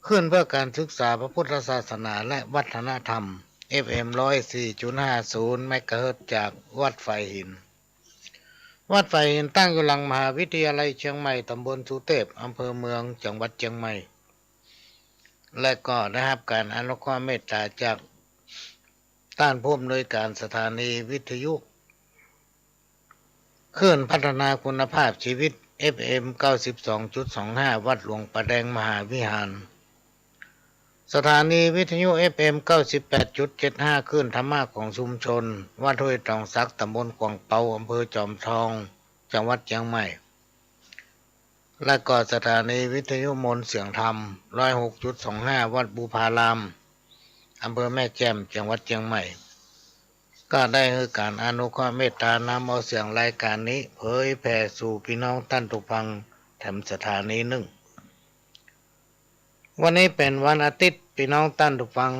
ขึ้นเพื่อการศึกษาพระพุทธศาสนาและวัฒนธรรม FM 104.50 เมกะเฮิรตซ์จากวัดไฟหินวัดไฟหินตั้งอยู่หลังมหาวิทยาลัยเชียงใหม่ตำบลสุเทพอำเภอเมืองจังหวัดเชียงใหม่และก็ได้รับการอนุเคราะห์เมตตาจากต้านผู้อำนวยการสถานีวิทยุคลื่นพัฒนาคุณภาพชีวิต FM 92.25 วัดหลวงประแดงมหาวิหารสถานีวิทยุ FM 98.75 คลื่นธรรมะของชุมชนวัดห้วยตองซักตำบลกวางเปาอำเภอจอมทองจังหวัดเชียงใหม่และก็สถานีวิทยุมนต์เสียงธรรม 106.25 วัดบูพารามอำเภอแม่แจ่มจังหวัดเชียงใหม่ก็ได้ให้การอนุเคราะห์เมตตานำเอาเสียงรายการนี้เผยแผ่สู่พี่น้องท่านทุกฟังแถมสถานีหนึ่งวันนี้เป็นวันอาทิตย์พี่น้องท่านทุกฟัง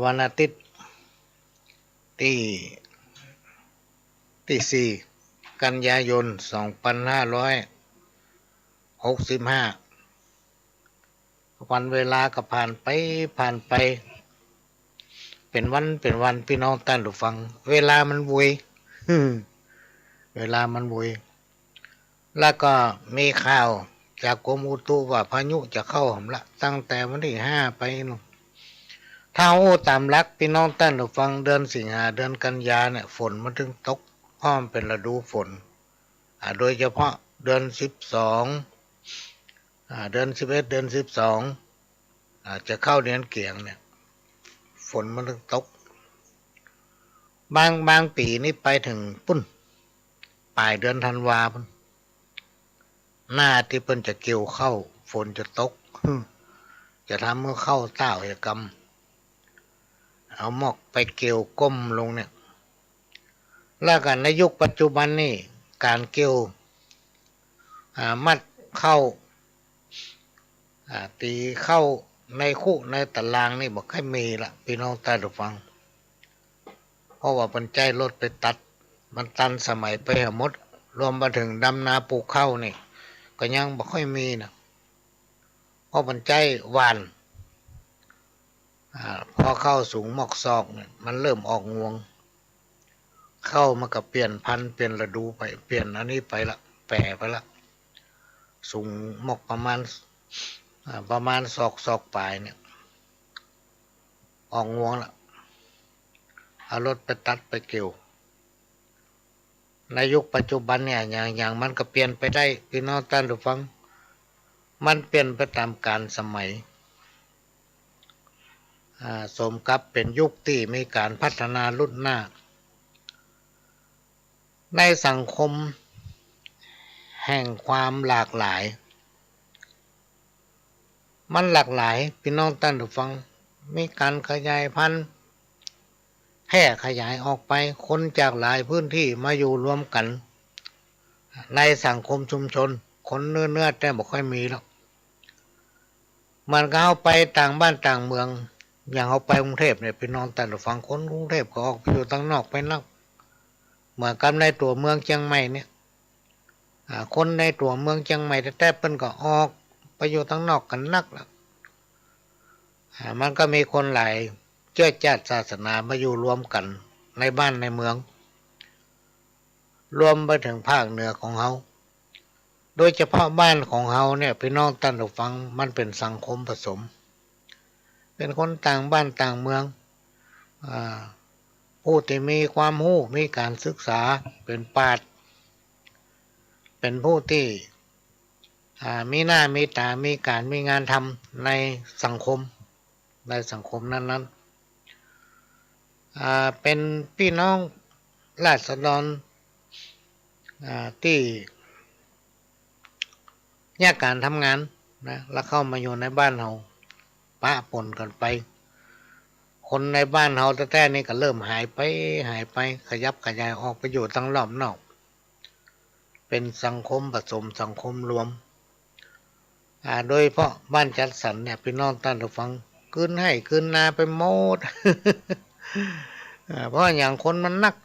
วันอาทิตย์ที่4 กันยายน 2565วันเวลาก็ผ่านไปเป็นวันพี่น้องท่านทุกฟังเวลามันวุยเวลามันวุยแล้วก็มีข่าวจากกรมอุตุว่าพายุจะเข้าหำละตั้งแต่วันที่5ไปนู่นถ้าโอ้ตามหลักพี่น้องท่านผู้ฟังเดือนสิงหาเดือนกันยาเนี่ยฝนมันถึงตกเพราะมันเป็นฤดูฝนโดยเฉพาะเดือน12เดือน11เดือน12จะเข้าเดือนเกี่ยงเนี่ยฝนมันถึงตกบางปีนี่ไปถึงปุ้นปลายเดือนธันวาคมหน้าที่เพิ่นจะเกี่ยวเข้าฝนจะตกจะทำเมื่อเข้าเต้าเหกรรมเอาหมอกไปเกี่ยวก้มลงเนี่ยแล้วกันในยุคปัจจุบันนี่การเกี่ยวมัดเข้าตีเข้าในคู่ในตารางนี่บอกให้มีละพี่น้องท่านผู้ฟังเพราะว่าปัญจัยรถไปตัดมันตันสมัยไปหมดรวมมาถึงดำนาปลูกข้าวนี่ก็ยังบ่ค่อยมีนะเพราะปัญจัยหวานพอเข้าสูงหมอกซอกเนี่ยมันเริ่มออกงวงเข้ามากับเปลี่ยนพันธุ์เปลี่ยนฤดูไปเปลี่ยนอันนี้ไปละแปรไปละสูงหมอกประมาณศอกปลายเนี่ยออกงวงละเอารถไปตัดไปเกี่ยวในยุคปัจจุบันเนี่ยอย่างมันก็เปลี่ยนไปได้พี่น้องท่านผู้ฟังมันเปลี่ยนไปตามกาลสมัยสมกับเป็นยุคที่มีการพัฒนารุ่นหน้าในสังคมแห่งความหลากหลายมันหลากหลายพี่น้องท่านผู้ฟังมีการขยายพันธุ์แพร่ขยายออกไปคนจากหลายพื้นที่มาอยู่รวมกันในสังคมชุมชนคนเนื้อแต่บ่ค่อยมีแล้วมันก็เอาไปต่างบ้านต่างเมืองอย่างเอาไปกรุงเทพเนี่ยพี่น้องท่านผู้ฟังคนกรุงเทพก็ออกไปอยู่ตั้งนอกไปนอกเหมือนกับในตัวเมืองเชียงใหม่เนี่ยคนในตัวเมืองเชียงใหม่แต่เปิ้นก็ออกไปอยู่ตั้งนอกกันนักแล้วมันก็มีคนหลายเชื้อชาติศาสนามาอยู่รวมกันในบ้านในเมืองรวมไปถึงภาคเหนือของเขาโดยเฉพาะบ้านของเขาเนี่ยพี่น้องท่านผู้ฟังมันเป็นสังคมผสมเป็นคนต่างบ้านต่างเมืองผู้ที่มีความรู้มีการศึกษาเป็นปราชญ์เป็นผู้ที่มีหน้ามีตามีการมีงานทำในสังคมนั้นเป็นพี่น้องราษฎรที่แยกการทำงานนะแล้วเข้ามาอยู่ในบ้านเราปะปนกันไปคนในบ้านเราแท้ๆนี่ก็เริ่มหายไปขยับขยายออกไปอยู่ตั้งรอบนอกเป็นสังคมผสมสังคมรวมโดยเพราะบ้านจัดสรรเนี่ยพี่น้องท่านผู้ฟังคืนให้คืนนาไปหมด เพราะอย่างคนมันนัก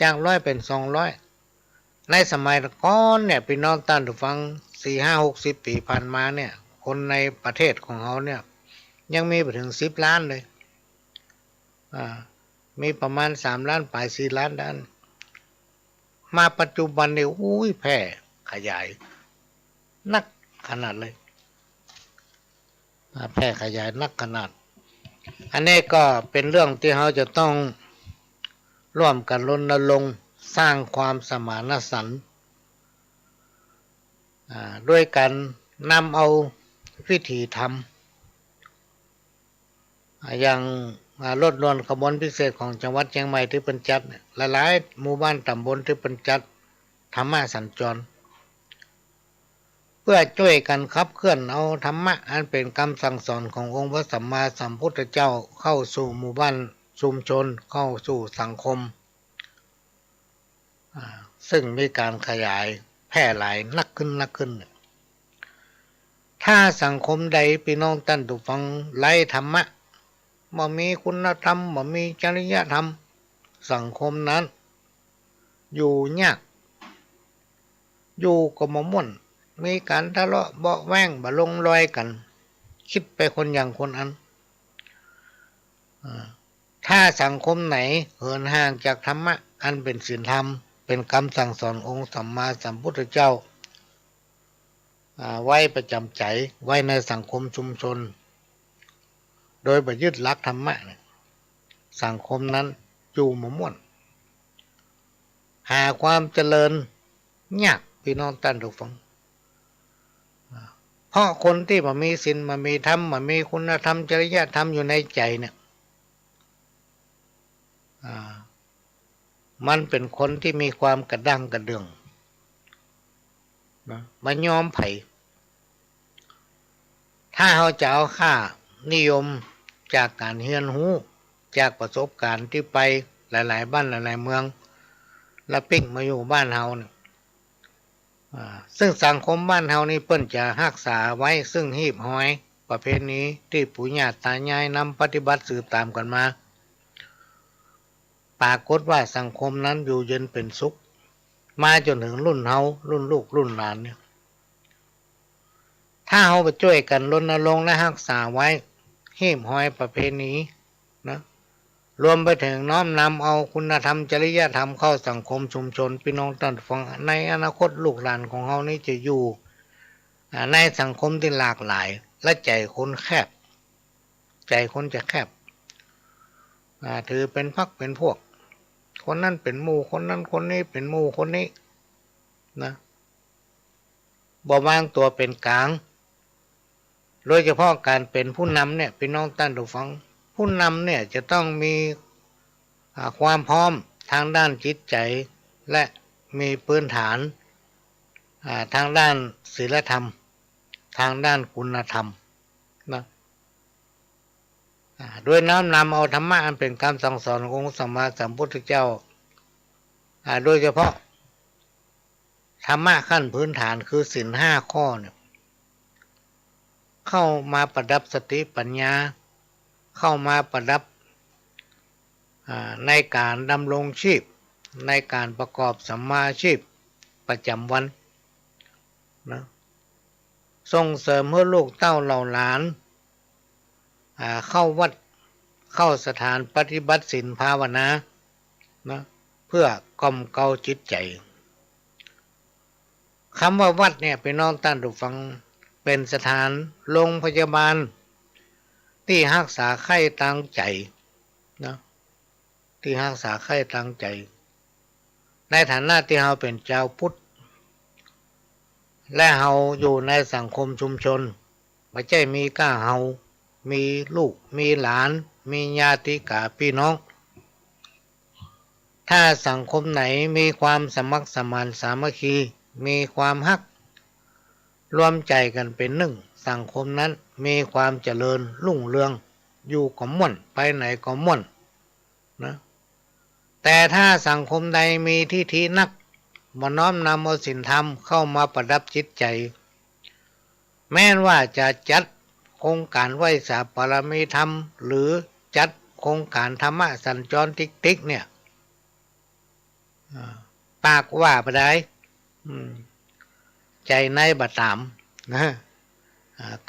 จาก100เป็น200ในสมัยก่อนเนี่ยพี่น้องท่านผู้ฟัง 40-50 ปีผ่านมาเนี่ยคนในประเทศของเขาเนี่ยยังมีไปถึง10 ล้านเลยมีประมาณ3 ล้านปลาย4 ล้านด้านมาปัจจุบันเนี่ยอุ้ยแพร่ขยายนักขนาดเลยแพร่ขยายนักขนาดอันนี้ก็เป็นเรื่องที่เราจะต้องร่วมกันรณรงค์สร้างความสมานฉันท์ด้วยการนำเอาวิธีทำอย่างรถด่วนขบวนพิเศษของจังหวัดเชียงใหม่ที่เป็นจัดหลายๆหมู่บ้านตำบลที่เป็นจัดธรรมะสัญจรเพื่อช่วยกันขับเคลื่อนเอาธรรมะอันเป็นคำสั่งสอนขององค์พระสัมมาสัมพุทธเจ้าเข้าสู่หมู่บ้านชุมชนเข้าสู่สังคมซึ่งมีการขยายแพร่หลายนักขึ้นถ้าสังคมใดพี่น้องท่านผู้ฟังไร้ธรรมะบ่มีคุณธรรมบ่มีจริยธรรมสังคมนั้นอยู่ยากอยู่ก็บ่ม่วนมีการทะเลาะเบาะแว้งบ่ลงรอยกันคิดไปคนอย่างคนอันถ้าสังคมไหนเหินห่างจากธรรมะอันเป็นศีลธรรมเป็นคำสั่งสอนองค์สัมมาสัมพุทธเจ้าไว้ประจำใจไว้ในสังคมชุมชนโดยบ่ยึดหลักธรรมะสังคมนั้นอยู่บ่ม่วนหาความเจริญยากพี่น้องท่านผู้ฟังเพราะคนที่บ่มีศีลบ่มีธรรมบ่มีคุณธรรมจริยธรรมอยู่ในใจเนี่ยมันเป็นคนที่มีความกระด้างกระเดื่องบ่ยอมไผถ้าเขาจะเอาค่านิยมจากการเรียนรู้จากประสบการณ์ที่ไปหลายๆบ้านหลายๆเมืองแล้วปิ้งมาอยู่บ้านเฮาเนี่ยซึ่งสังคมบ้านเฮานี่เปิ้นจะรักษาไว้ซึ่งหีบห้อยประเพณีที่ปู่ย่าตายายนำปฏิบัติสืบตามกันมาปรากฏว่าสังคมนั้นอยู่เย็นเป็นสุขมาจนถึงรุ่นเฮารุ่นลูกรุ่นหลานเนี่ยถ้าเฮาไปช่วยกันรณรงค์และรักษาไว้หีบห้อยประเพณีนะรวมไปถึงน้อมนำเอาคุณธรรมจริยธรรมเข้าสังคมชุมชนพี่น้องท่านฟังในอนาคตลูกหลานของเฮานี้จะอยู่ในสังคมที่หลากหลายและใจคนแคบใจคนจะแคบถือเป็นพรรคเป็นพวกคนนั้นเป็นหมู่คนนั้นคนนี้เป็นหมู่คนนี้นะบ่วางตัวเป็นกลางโดยเฉพาะการเป็นผู้นำเนี่ยพี่น้องท่านผู้ฟังผู้นำเนี่ยจะต้องมีความพร้อมทางด้านจิตใจและมีพื้นฐานทางด้านศีลธรรมทางด้านคุณธรรมนะด้วยน้อมนำเอาธรรมะอันเป็นคำสั่งสอนขององค์สัมมาสัมพุทธเจ้าโดยเฉพาะธรรมะขั้นพื้นฐานคือศีล5 ข้อเนี่ยเข้ามาประดับสติปัญญาเข้ามาประดับในการดำรงชีพในการประกอบสัมมาอาชีพประจำวันนะส่งเสริมให้ลูกเต้าเหล่าหลานเข้าวัดเข้าสถานปฏิบัติศีลภาวนานะเพื่อกล่อมเกลาจิตใจคำว่าวัดเนี่ยพี่น้องท่านผู้ฟังเป็นสถานโรงพยาบาลที่รักษาไข้ตั้งใจนะที่รักษาไข้ตั้งใจในฐานะที่เราเป็นชาวพุทธและเราอยู่ในสังคมชุมชนไม่ใช่มีก้าเฮามีลูกมีหลานมีญาติกาพี่น้องถ้าสังคมไหนมีความสมัครสมานสามัคคีมีความฮักรวมใจกันเป็นหนึ่งสังคมนั้นมีความเจริญรุ่งเรืองอยู่ก็ม่วนไปไหนก็ม่วนนะแต่ถ้าสังคมใดมีทิฐินักบ่น้อมนำเอาศีลธรรมเข้ามาประดับจิตใจแม้ว่าจะจัดโครงการไหว้สาปรมีธรรมหรือจัดโครงการธรรมะสัญจรติ๊กเนี่ยปากว่าไปได้ ใจในบาตามนะ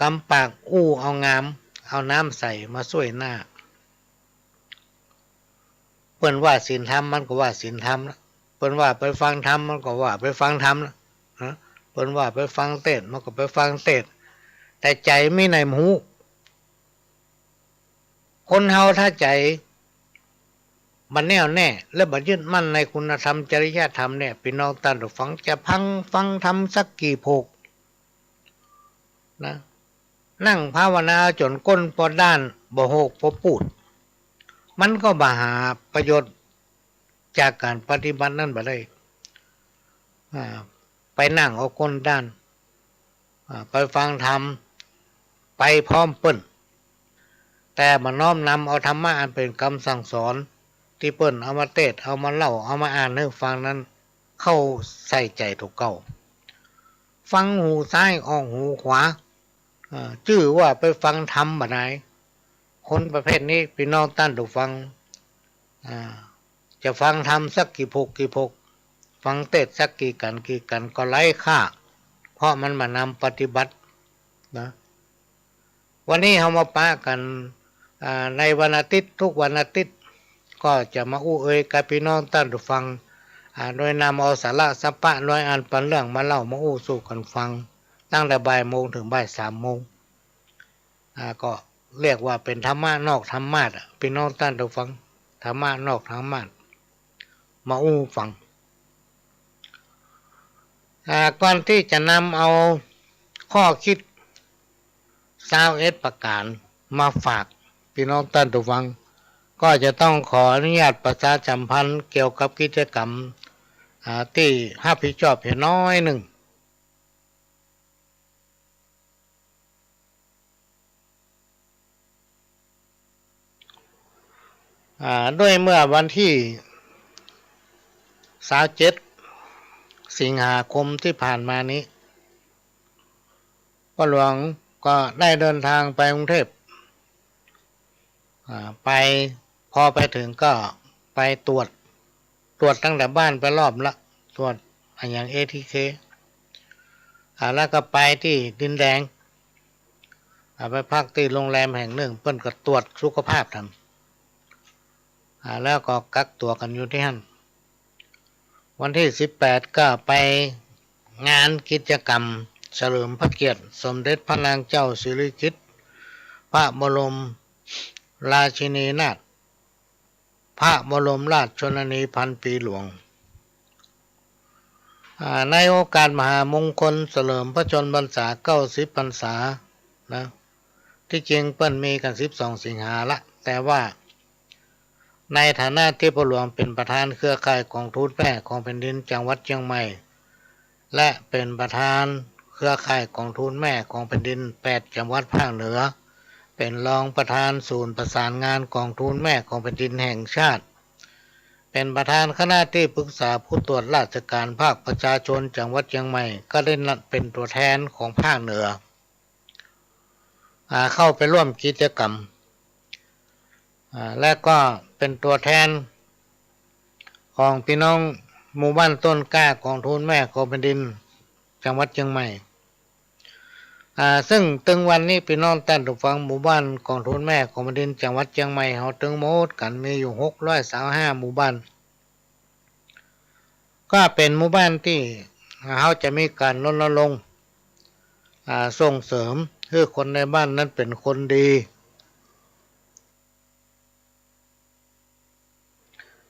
กำปากอู้เอางามเอาน้ำใส่มาช่วยหน้าเปิ้นว่าศีลธรรมมันก็ว่าศีลธรรมนะเปิ้นว่าไปฟังธรรมมันก็ว่าไปฟังธรรมนะเปิ้นว่าไปฟังเทศน์มันก็ไปฟังเทศน์แต่ใจไม่ในหูคนเฮาถ้าใจมันแน่วแน่และบัดยึดมั่นในคุณธรรมจริยธรรมเนี่ยพี่น้องท่านผู้ฟังจะฟังธรรมสักกี่โภคนะนั่งภาวนาจนก้นพอด้านบ่โหกพอปูดมันก็บ่หาประโยชน์จากการปฏิบัตินั่นบ่ได้ไปนั่งเอาก้นด้านไปฟังธรรมไปพร้อมเปิ้นแต่มาน้อมนำเอาธรรมะอันเป็นคำสั่งสอนที่เปิ้นเอามาเทศน์เอามาเล่าเอามาอ่านให้ฟังนั้นเข้าใส่ใจถูกเก่าฟังหูซ้ายออกหูขวาชื่อว่าไปฟังธรรมบ่ได้คนประเภทนี้พี่น้องท่านผู้ฟังจะฟังธรรมสักกี่ภกฟังเทศน์สักกี่กันก็ไร้ค่าเพราะมันมานำปฏิบัตินะวันนี้เรามาปะกันในวันอาทิตย์ทุกวันอาทิตย์ก็จะมาอู้เอ่ยกับพี่น้องท่านผู้ฟังโดยนำเอาสาระสัพพะน้อยอันปันเรื่องมาเล่ามาอู้สู่กันฟังตั้งแต่บ่ายโมงถึงบ่าย3 โมงก็เรียกว่าเป็นธรรมะนอกธรรมะพี่น้องท่านผู้ฟังธรรมะนอกธรรมะมาอู้ฟังก่อนที่จะนำเอาข้อคิด21 ประการมาฝากพี่น้องท่านผู้ฟังก็จะต้องขออนุญาตประชาสัมพันธ์เกี่ยวกับกิจกรรมที่รับผิดชอบเพียงน้อยหนึ่งด้วยเมื่อวันที่27 สิงหาคมที่ผ่านมานี้พ่อหลวงก็ได้เดินทางไปกรุงเทพไปพอไปถึงก็ไปตรวจตั้งแต่บ้านไปรอบละตรวจอย่าง ATK แล้วก็ไปที่ดินแดงไปพักที่โรงแรมแห่งหนึ่งเพิ่นก็ตรวจสุขภาพทำแล้วก็กักตัวกันอยู่ที่นั่นวันที่18ก็ไปงานกิจกรรมเฉลิมพระเกียรติสมเด็จพระนางเจ้าสิริกิติ์พระบรมราชินีนาถพระบรมราชชนนีพันปีหลวงในโอกาสมหามงคลเฉลิมพระชนมพรรษา90 พรรษานะที่จริงเปิ้นมีกัน12 สิงหาละแต่ว่าในฐานะที่พ่อหลวงเป็นประธานเครือข่ายกองทุนแม่ของแผ่นดินจังหวัดเชียงใหม่และเป็นประธานเครือข่ายกองทุนแม่ของแผ่นดิน8 จังหวัดภาคเหนือเป็นรองประธานศูนย์ประสานงานกองทุนแม่ของแผ่นดินแห่งชาติเป็นประธานคณะที่ปรึกษาผู้ตรวจราชการภาคประชาชนจังหวัดเชียงใหม่ก็ได้นัดเป็นตัวแทนของภาคเหนือเข้าไปร่วมกิจกรรมและก็เป็นตัวแทนของพี่น้องหมู่บ้านต้นกล้ากองทุนแม่ของแผ่นดินจังหวัดเชียงใหม่ซึ่งตึงวันนี้พี่น้องท่านผู้ฟังหมู่บ้านกองทุนแม่ของแผ่นดินจังหวัดเชียงใหม่เฮาตึงหมดกันมีอยู่625 หมู่บ้านก็เป็นหมู่บ้านที่เฮาจะมีการรณรงค์ส่งเสริมให้คนในบ้านนั้นเป็นคนดี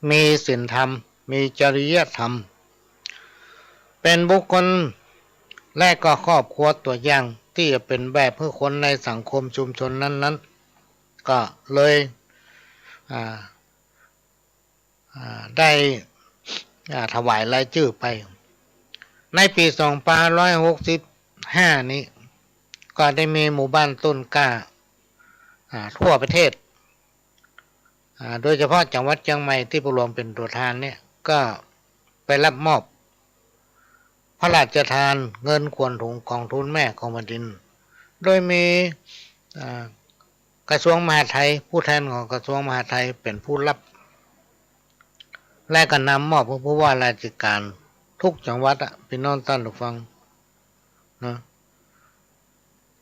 มีศีลธรรมมีจริยธรรมเป็นบุคคลและก็ครอบครัวตัวอย่างที่จะเป็นแบบให้คนในสังคมชุมชนนั้นๆก็เลยได้ถวายรายชื่อไปในปี2565นี้ก็ได้มีหมู่บ้านต้นกล้าทั่วประเทศโดยเฉพาะจังหวัดเชียงใหม่ที่พ่อหลวงเป็นตัวแทนเนี่ยก็ไปรับมอบพระราชทานเงินขวัญถุงกองทุนแม่ของแผ่นดินโดยมีกระทรวงมหาดไทยผู้แทนของกระทรวงมหาดไทยเป็นผู้รับและก็นำมอบผู้ว่าราชการทุกจังหวัดพี่น้องท่านผู้ฟัง นะ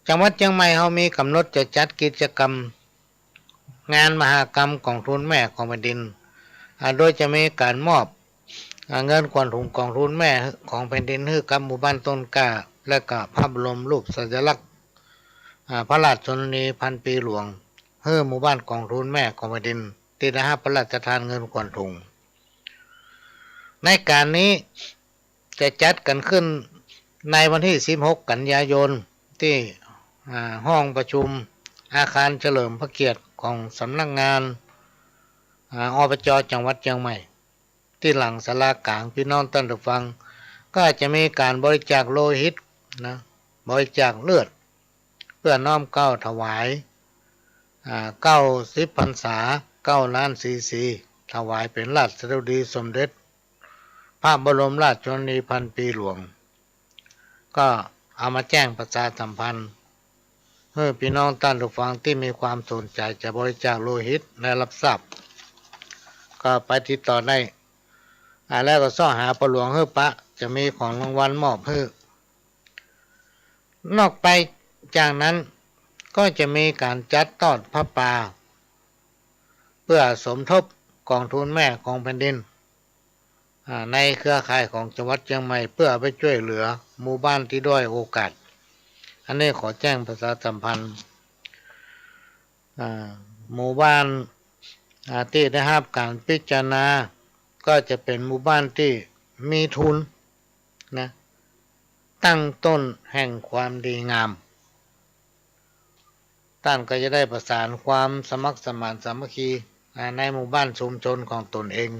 จังหวัดเชียงใหม่เขามีกำหนดจะจัดกิจกรรมงานมหกรรมกองทุนแม่ของแผ่นดินโดยจะมีการมอบเงินขวัญถุงกองทุนแม่ของแผ่นดินให้กับหมู่บ้านต้นกล้าและก็พระบรมรูปสัญลักษณ์พระราชชนนีพันปีหลวงให้หมู่บ้านกองทุนแม่ของแผ่นดินที่ได้รับพระราชทานเงินขวัญถุงในการนี้จะจัดกันขึ้นในวันที่16กันยายนที่ห้องประชุมอาคารเฉลิมพระเกียรติของสำนักงานอบจ.จังหวัดเชียงใหม่ที่หลังศาลากลางพี่น้องท่านผู้ฟังก็จะมีการบริจาคโลหิตนะบริจาคเลือดเพื่อน้อมเกล้าถวาย90 พรรษา9 ล้านซีซีถวายเป็นราชสดุดีสมเด็จพระบรมราชชนนีพันปีหลวงก็เอามาแจ้งประชาสัมพันธ์เพื่อพี่น้องท่านผู้ฟังที่มีความสนใจจะบริจาคโลหิตและรับทราบก็ไปติดต่อได้แล้วก็ซ่อหาประหลวงเฮือปะจะมีของรางวัลมอบให้นอกไปจากนั้นก็จะมีการจัดทอดพระป่าเพื่อสมทบกองทุนแม่ของแผ่นดินในเครือข่ายของจังหวัดเชียงใหม่เพื่อไปช่วยเหลือหมู่บ้านที่ด้อยโอกาสอันนี้ขอแจ้งประชาสัมพันธ์หมู่บ้านที่ได้รับการพิจารณาก็จะเป็นหมู่บ้านที่มีทุนนะตั้งต้นแห่งความดีงามท่านก็จะได้ประสานความสมัครสมานสามัคคีในหมู่บ้านชุมชนของตนเอง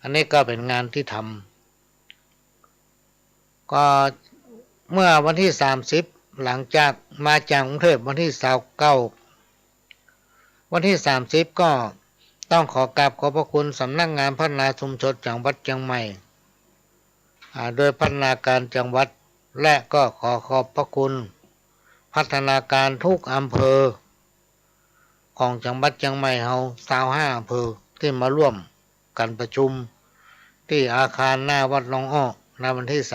อันนี้ก็เป็นงานที่ทำก็เมื่อวันที่30หลังจากมาจากกรุงเทพวันที่29วันที่30ก็ต้องขอกราบขอบพระคุณสำนักงานพัฒนาชุมชนจังหวัดเชียงใหม่โดยพัฒนาการจังหวัดและก็ขอขอบพระคุณพัฒนาการทุกอำเภอของจังหวัดเชียงใหม่เฮา25อำเภอที่มาร่วมกันประชุมที่อาคารหน้าวัดหนองอ้อในวันที่30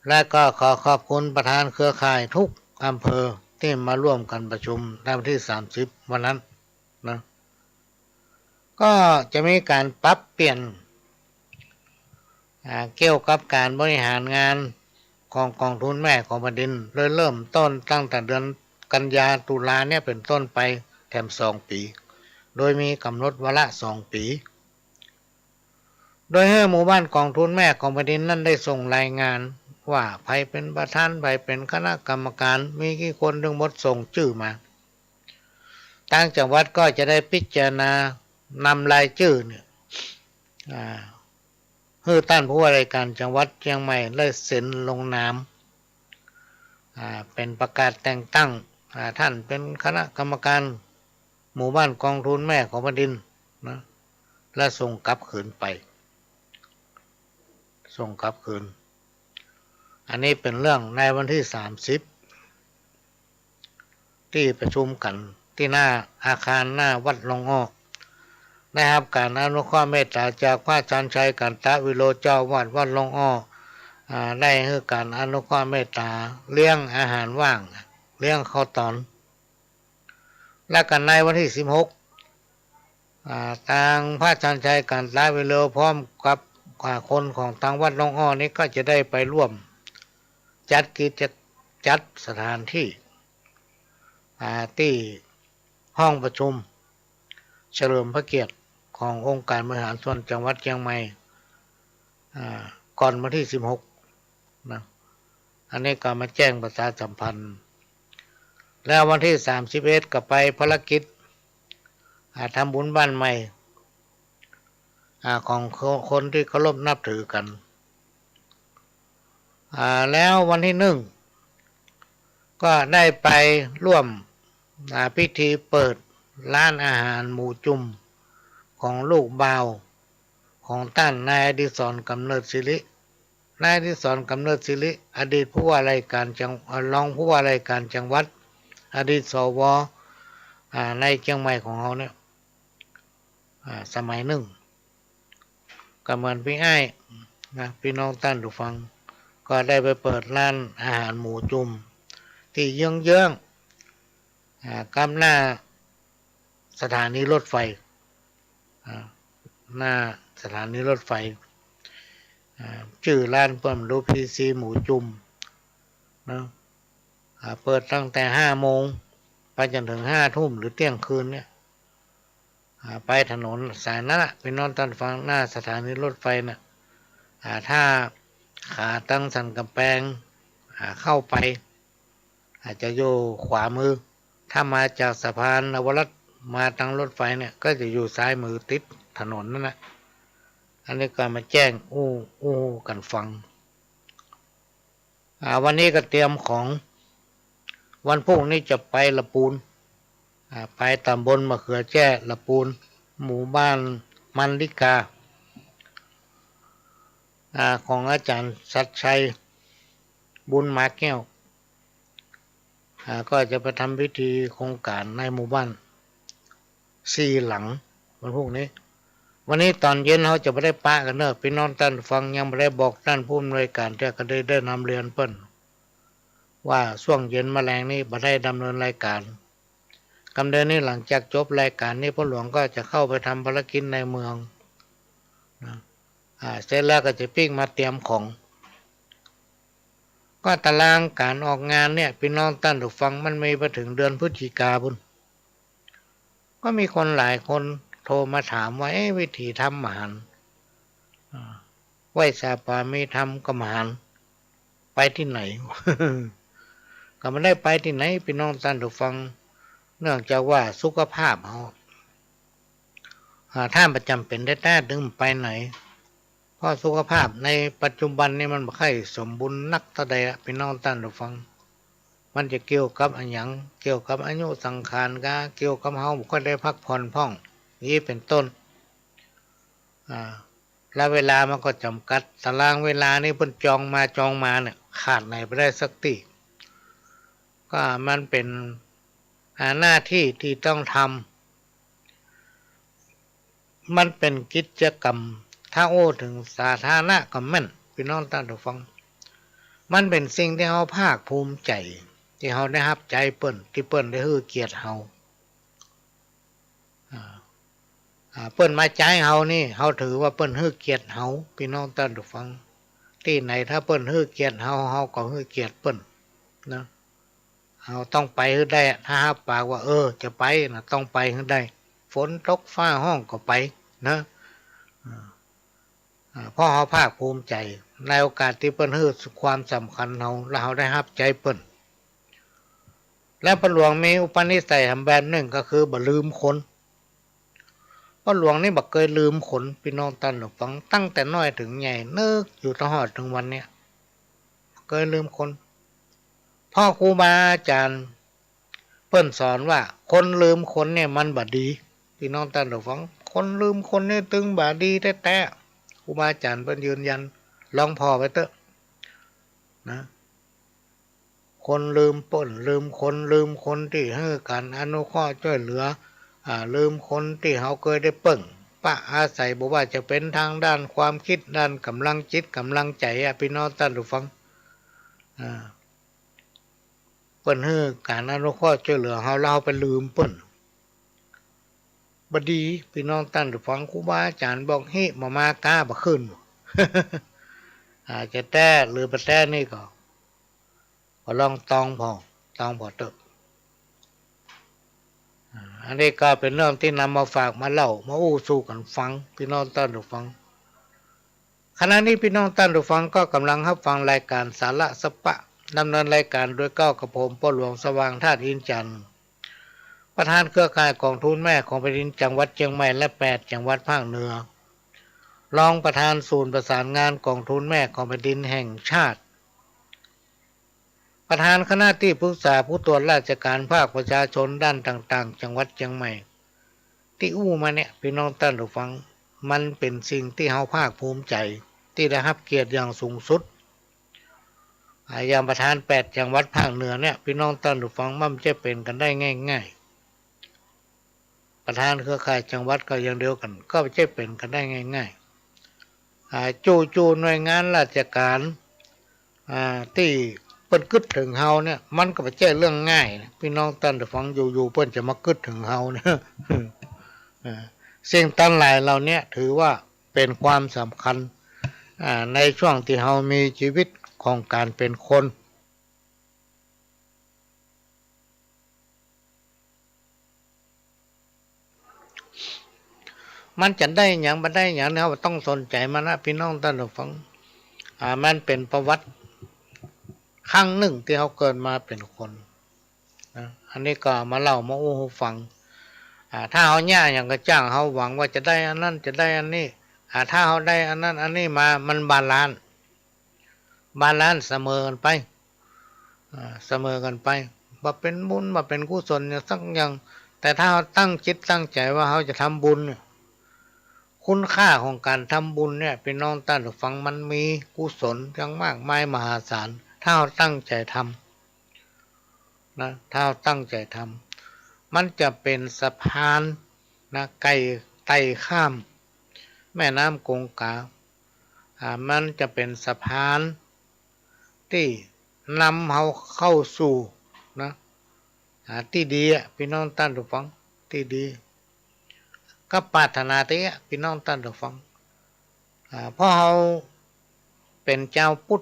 และก็ขอขอบคุณประธานเครือข่ายทุกอำเภอที่มาร่วมกันประชุมในวันที่30วันนั้นนะก็จะมีการปรับเปลี่ยนเกี่ยวกับการบริหารงานของกองทุนแม่ของแผ่นดินเริ่มต้นตั้งแต่เดือนกันยาตุลาเนี่ยเป็นต้นไปแถม2 ปีโดยมีกำหนดวาระ2 ปีโดยให้หมู่บ้านกองทุนแม่ของแผ่นดินนั้นได้ส่งรายงานว่าใครเป็นประธานใครเป็นคณะกรรมการมีกี่คนทั้งหมดส่งชื่อมาทางจังหวัดก็จะได้พิจารณานำรายชื่อเนี่ยให้ท่านผู้ว่าราชการจังหวัดเชียงใหม่ได้เซ็นลงนามเป็นประกาศแต่งตั้งท่านเป็นคณะกรรมการหมู่บ้านกองทุนแม่ของแผ่นดินนะและส่งกลับคืนไปส่งกลับคืนอันนี้เป็นเรื่องในวันที่30ที่ประชุมกันที่หน้าอาคารหน้าวัดหนองอ้อได้รับการอนุเคราะห์เมตตาจากพระอาจารย์ชัยกันตะวิโรจน์เจ้าวัดหนองอ้อได้ให้การอนุเคราะห์เมตตาเลี้ยงอาหารว่างเลี้ยงข้าวตอนและกันในวันที่16ทางพระอาจารย์ชัยกันตะวิโรจน์พร้อมกับคนของทางวัดหนองอ้อนี้ก็จะได้ไปร่วมจัดสถานที่ที่ห้องประชุมเฉลิมพระเกียรติขององค์การบริหารส่วนจังหวัดเชียงใหม่ก่อนวันที่16นะอันนี้ก็มาแจ้งประชาสัมพันธ์แล้ววันที่31ก็ไปภารกิจทำบุญบ้านใหม่ของคนที่เคารพนับถือกันแล้ววันที่1ก็ได้ไปร่วมพิธีเปิดร้านอาหารหมูจุ่มของลูกบ่าวของท่านนายอดิศรกำเนิดศิรินายอดิศรกำเนิดศิริอดีตผู้ว่าราชการรองผู้ว่าราชการจังหวัดอดีตสวในเชียงใหม่ของเราเนี่ยสมัยหนึ่งก็เหมือนพี่ไอ้ นะพี่น้องท่านผู้ฟังก็ได้ไปเปิดร้านอาหารหมูจุ่มที่เยื้องๆกำหน้าสถานีรถไฟหน้าสถานีรถไฟชื่อร้านเปิ้มรูพีซีหมูจุ่มนะเปิดตั้งแต่5 โมงไปจนถึง5 ทุ่มหรือเที่ยงคืนเนี่ยไปถนนสายนั้นพี่น้องท่านฟังหน้าสถานีรถไฟน่ะถ้าขาตั้งสันกำแพงเข้าไปอาจจะอยู่ขวามือถ้ามาจากสะพานนวรัตน์มาทางรถไฟเนี่ยก็จะอยู่ซ้ายมือติดถนนนั่นแหละอันนี้ก็มาแจ้งอู้กันฟังวันนี้ก็เตรียมของวันพรุ่งนี้จะไปละปูนไปตำบลมะเขือแจ้ละปูนหมู่บ้านมันลิกาของอาจารย์ชัดชัยบุญมาแก้วก็จะไปทำพิธีโครงการในหมู่บ้าน4 หลังวันพรุ่งนี้วันนี้ตอนเย็นเขาจะไม่ได้ปะกันเนอะพี่น้องท่านฟังยังไม่ได้บอกท่านผู้อำนวยการแต่ก็ได้นำเรียนเปิ้นว่าช่วงเย็นแมลงนี้ไม่ได้ดำเนินรายการกำเดินนี้หลังจากจบรายการนี้พ่อหลวงก็จะเข้าไปทำภารกิจในเมืองเสร็จแล้วก็จะปิ้งมาเตรียมของก็ตารางการออกงานเนี่ยพี่น้องท่านผู้ฟังมันมีไปถึงเดือนพฤศจิกาบุญก็มีคนหลายคนโทรมาถามว่าวิธีทำอาหารไหว้สาปามีทำกรรมฐานไปที่ไหน ก็ไม่ได้ไปที่ไหนพี่น้องท่านผู้ฟังเนื่องจากว่าสุขภาพเขาถ้าประจำเป็นได้ดึงไปไหนเพราะสุขภาพในปัจจุบันนี่มันไม่ค่อยสมบูรณ์นักเท่าใดพี่น้องท่านผู้ฟังมันจะเกี่ยวกับอันหยังเกี่ยวกับอายุสังขารก็เกี่ยวกับเฮาบ่ค่อยได้พักผ่อนพ่องนี่เป็นต้นแล้วเวลามันก็จำกัดตารางเวลานี่เพิ่นจองมาเนี่ยขาดไหนไปได้สักทีก็มันเป็นหน้าที่ที่ต้องทำมันเป็นกิจกรรมถ้าถึงสาธารณะก็แม่นพี่น้องท่านผู้ฟังมันเป็นสิ่งที่เฮาภาคภูมิใจที่เฮาได้รับใจเปิ้นที่เปิ้นได้ฮือเกียรติเฮาเปิ้นมาใจเฮานี่เฮาถือว่าเปิ้นฮือเกียรติเฮาพี่น้องท่านผู้ฟังที่ไหนถ้าเปิ้นฮือเกียรติเฮาก็ฮือเกียรติเปิ้นนะเฮาต้องไปให้ได้ถ้ารับปากว่าจะไปนะต้องไปให้ได้ฝนตกฟ้าห้องก็ไปนะเพราะเฮาภาคภูมิใจในโอกาสที่เปิ้นฮือความสำคัญเฮาแล้วเฮาได้รับใจเปิ้นและพระหลวงมีอุปนิสัยแบบหนึ่งก็คือบ่ลืมคนพระหลวงนี่บ่เคยลืมคนพี่น้องท่านผู้ฟังตั้งแต่น้อยถึงใหญ่นึกอยู่ตลอดถึงวันเนี้ยเคยลืมคนพ่อครูบาอาจารย์เพิ่นสอนว่าคนลืมคนเนี่ยมันบ่ดีพี่น้องท่านผู้ฟังคนลืมคนนี่ตึงบ่ดีแท้ๆครูบาอาจารย์เพิ่นยืนยันลองพอไปเถอะนะคนลืมป่นลืมคนที่ให้การอนุเคราะห์ช่วยเหลือลืมคนที่เขาเคยได้เปิ่งปะอาศัยบอกว่าจะเป็นทางด้านความคิดด้านกำลังจิตกำลังใจพี่น้องท่านผู้ฟังเปิ้นให้การอนุเคราะห์ช่วยเหลือเขาเราไปลืมเปิ้นบดีพี่น้องท่านผู้ฟังครูบาอาจารย์บอกเฮ้มากล้าบ่ขึ้น จะแต้หรือบ่แต้นี่ก็ลองตองพอเถอะอันนี้ก็เป็นเรื่องที่นำมาฝากมาเล่ามาสู่กันฟังพี่น้องท่านผู้ฟังขณะนี้พี่น้องท่านผู้ฟังก็กำลังรับฟังรายการสาระสปะดำเนินรายการโดยก้าวกระผมพ่อหลวงสว่างธาตุอินจันทร์ประธานเครือข่ายกองทุนแม่ของแผ่นดินจังหวัดเชียงใหม่และ8จังหวัดภาคเหนือรองประธานศูนย์ประสานงานกองทุนแม่ของแผ่นดินแห่งชาติประธานคณะที่ปรึกษาผู้ตรวจราชการภาคประชาชนด้านต่างๆจังหวัดเชียงใหม่ที่มาเนี่ยพี่น้องท่านผู้ฟังมันเป็นสิ่งที่เฮาภาคภูมิใจที่ได้รับเกียรติอย่างสูงสุดอย่างประธาน8จังหวัดภาคเหนือเนี่ยพี่น้องท่านผู้ฟังมันจะเป็นกันได้ง่ายๆประธานเครือข่ายจังหวัดก็อย่างเดียวกันก็จะเป็นกันได้ง่าย จู่หน่วยงานราชการที่เปิ้นกึดถึงเฮาเนี่ยมันก็ไม่ใช่เรื่องง่ายนะพี่น้องท่านฟังอยู่เปิ้นจะมากึดถึงเฮาเนี่ยสิ่งตั้งหลายเราเนี่ยถือว่าเป็นความสำคัญในช่วงที่เฮามีชีวิตของการเป็นคนมันจะได้อย่างบ่ได้อย่างเนี่ยเราต้องสนใจมันนะพี่น้องท่านฟังมันเป็นประวัติครั้งหนึ่งที่เขาเกิดมาเป็นคนนะอันนี้ก็มาเล่ามาอู้ให้ฟังถ้าเขาย่าอย่างกระจ้างเขาหวังว่าจะได้อันนั้นจะได้อันนี้ถ้าเขาได้อันนั้นอันนี้มามันบาลานซ์เสมอกันไปเสมอกันไปว่าเป็นบุญว่าเป็นกุศลอย่างสักอย่างแต่ถ้าเขาตั้งจิตตั้งใจว่าเขาจะทำบุญเนี่ยคุณค่าของการทำบุญเนี่ยพี่น้องท่านผู้ฟังมันมีกุศลอย่างมากมายมหาศาลถ้าเราตั้งใจทำนะถ้าเราตั้งใจทำมันจะเป็นสะพานนะไต่ข้ามแม่น้ำคงคามันจะเป็นสะพานที่นำเราเข้าสู่นะที่ดีพี่น้องท่านผู้ฟังที่ดีก็ปรารถนาที่พี่น้องท่านผู้ฟังเพราะเราเป็นเจ้าพุทธ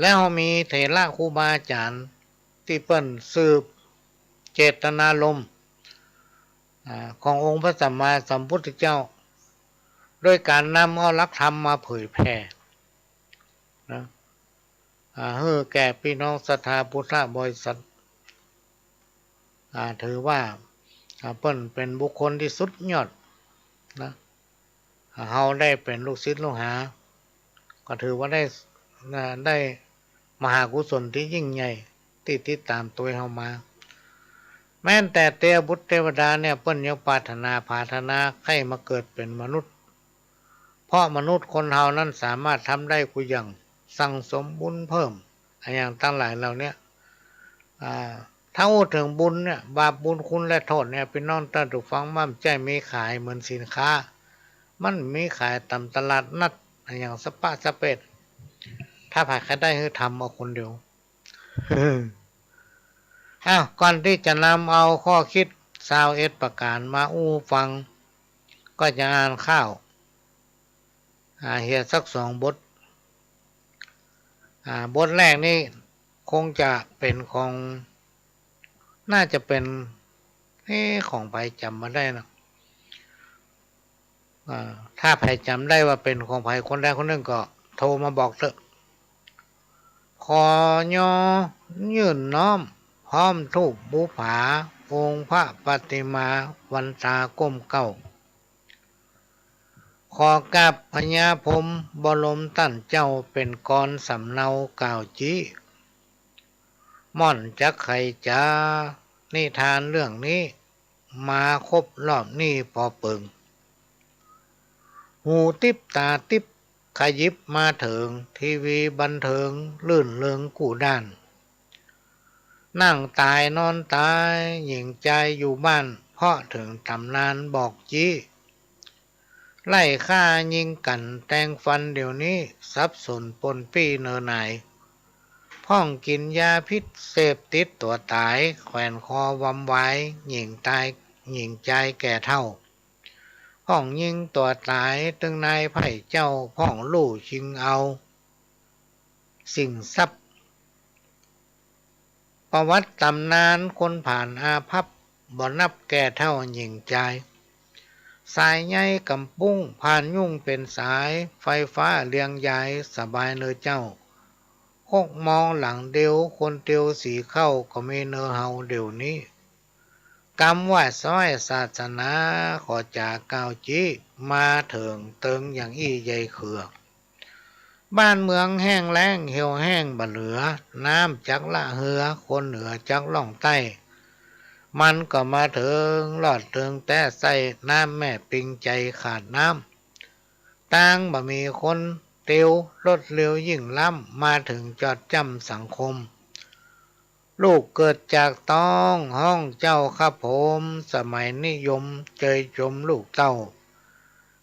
แล้วมีเถระครูบาอาจารย์ที่เปิ้นสืบเจตนารมณ์ขององค์พระสัมมาสัมพุทธเจ้าโดยการนำเอาหลักธรรมมาเผยแผ่นะให้แก่พี่น้องศรัทธาพุทธบริษัทถือว่าเปิ้นเป็นบุคคลที่สุดยอดนะเฮาได้เป็นลูกศิษย์ลูกหาก็ถือว่าได้มหากุศลที่ยิ่งใหญ่ที่ติดตามตัวเฮามาแม้แต่เทวบุตรเทวดาเนี่ยเปิ้นยังปรารถนาให้มาเกิดเป็นมนุษย์เพราะมนุษย์คนเฮานั้นสามารถทำได้กุอย่างสั่งสมบุญเพิ่มอย่างตั้งหลายเหล่านี้ถ้าพูดถึงบุญเนี่ยบาปบุญคุณและโทษเนี่ยพี่น้องท่านผู้ฟังมั่นใจมีขายเหมือนสินค้ามันมีขายตามตลาดนัดอย่างสปะสเปดถ้าผ่านใครได้คือทำเอาคนเดียวก่อนที่จะนำเอาข้อคิด21ประการมาอู้ฟังก็จะอ่านข้าวเฮียสัก2 บทบทแรกนี่คงจะเป็นของน่าจะเป็นของใครจำมาได้นะถ้าใครจำได้ว่าเป็นของใครคนใดคนหนึ่งก็โทรมาบอกเถอะขอย่อยื่นน้อมพร้อมทูปบูผาองค์พระปฏิมาวันตาก้มเก้าขอกราบพญาพรหมบรมตั้นเจ้าเป็นกรสำเนากล่าวจี้ม่อนจักไข่จ้านิทานเรื่องนี้มาครบรอบนี้พอเปิงหูติบตาติบขยิบมาเถิงทีวีบันเทิงลื่นเริงกู่ด้านนั่งตายนอนตายหญิงใจอยู่บ้านเพราะถึงตำนานบอกจี้ไล่ฆ่ายิงกันแทงฟันเดี๋ยวนี้สับสนปนปี้เนอหน่ายพ้องกินยาพิษเสพติดตัวตายแขวนคอวำไว้หญิงตายหญิงใจแก่เท่าพ้องยิงตัวตายตึงนายไผ่เจ้าพ้องลู่ชิงเอาสิ่งทรัพย์ประวัติตำนานคนผ่านอาภัพบ่นับแก่เท่าหญิงใจสายใยกำปุ้งผ่านยุ่งเป็นสายไฟฟ้าเลียงใหญ่สบายเนอเจ้าหกมองหลังเดียวคนเดียวสีเข้าก็มีเนอเฮาเดี๋ยวนี้กำว่าซ้อยศาสนาขอจากกาวจีมาเถิงเติงอย่างอี้ใหญ่เขือบ้านเมืองแห้งแล้งเหี่ยวแห้งบ่เหลือน้ำจักละเหือคนเหนือจักล่องใต้มันก็มาเถิงหลอดเถิงแต่ใส่น้ำแม่ปิงใจขาดน้ำต่างบ่มีคนเตียวรถเร็วยิ่งล้ำมาถึงจอดจำสังคมลูกเกิดจากต้องห้องเจ้าครับผมสมัยนิยมเจยจมลูกเต้า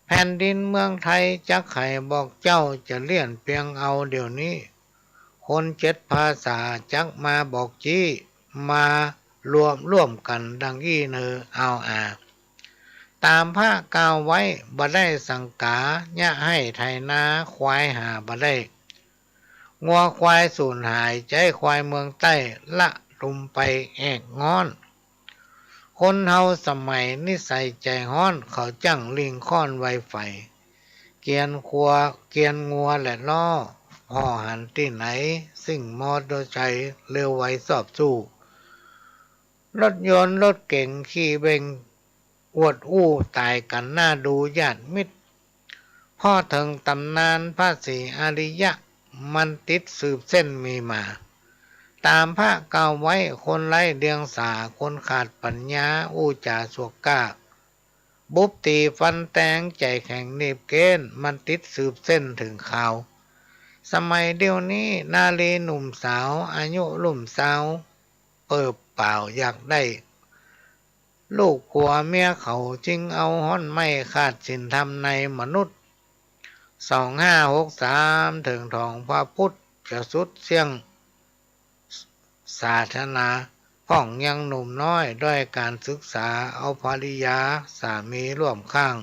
แผ่นดินเมืองไทยจักไข่บอกเจ้าจะเลี่ยนเพียงเอาเดี๋ยวนี้คน7 ภาษาจักมาบอกจี้มารวมกันดังอี้เนอเอาตามพระกล่าวไว้บ่ได้สังกาญะให้ไถนาควายหาบ่ได้งัวควายสูญหายใจควายเมืองใต้ละลุมไปแอกงอนคนเฮาสมัยนิสัยใจฮ้อนเขาจังลิงค้อนไวไฟเกียนครัวเกียนงัวและล้อพ่อหันที่ไหนสิ่งมอเตอร์ไซค์เร็วไวสอบสู้รถยนต์รถเก๋งขี่เบงอวดอู้ตายกันหน้าดูญาติมิตรพ่อถึงตำนานพระศรีอริยะมันติดสืบเส้นมีมาตามพระเก่าไว้คนไร้เดียงสาคนขาดปัญญาอู้จ่าสวกกล้าบุบตีฟันแตงใจแข็งเนบเกณฑ์มันติดสืบเส้นถึงข่าวสมัยเดียวนี้นาลีหนุ่มสาวอายุลุ่มสาวเปิบเปล่าอยากได้ลูกผัวเมียเขาจึงเอาห้อนไม่ขาดสินธรรมในมนุษย์2563ถึงทองพระพุทธจะสุดเสียงศาสนาพ่องยังหนุ่มน้อยด้วยการศึกษาเอาภริยาสามีร่วมข้าง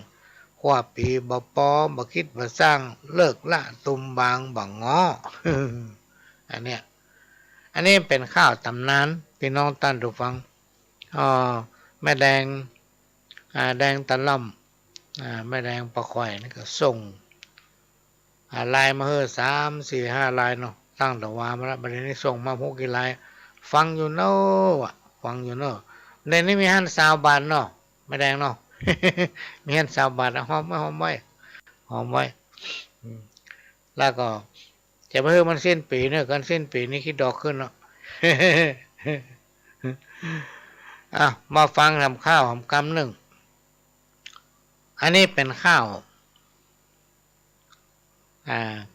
ขวบปีบ่ปอคิดบ่สร้างเลิกละตุมบางบังง้อ อันเนี้ยอันนี้เป็นข้าวตำนานพี่น้องท่านผู้ฟังแม่แดงแดงตะล่อมแม่แดงปลาข่อยนี่ก็ส่งลายมาเฮ้อ3-4-5 ลายเนาะตั้งแต่ว่ามาแล้วบัดนี้ส่งมา6 กี่ลายฟังอยู่เนาะฟังอยู่เนาะในนี้มี50 บาทเนาะแม่แดงเนาะ มี50 บาทหอมไว้แล้วก็จะเพิ่มมันสิ้นปีเนี่ยกันสิ้นปีนี้คิดดอกขึ้นเนาะ มาฟังทำข้าวหอมกำหนึ่งอันนี้เป็นข้าว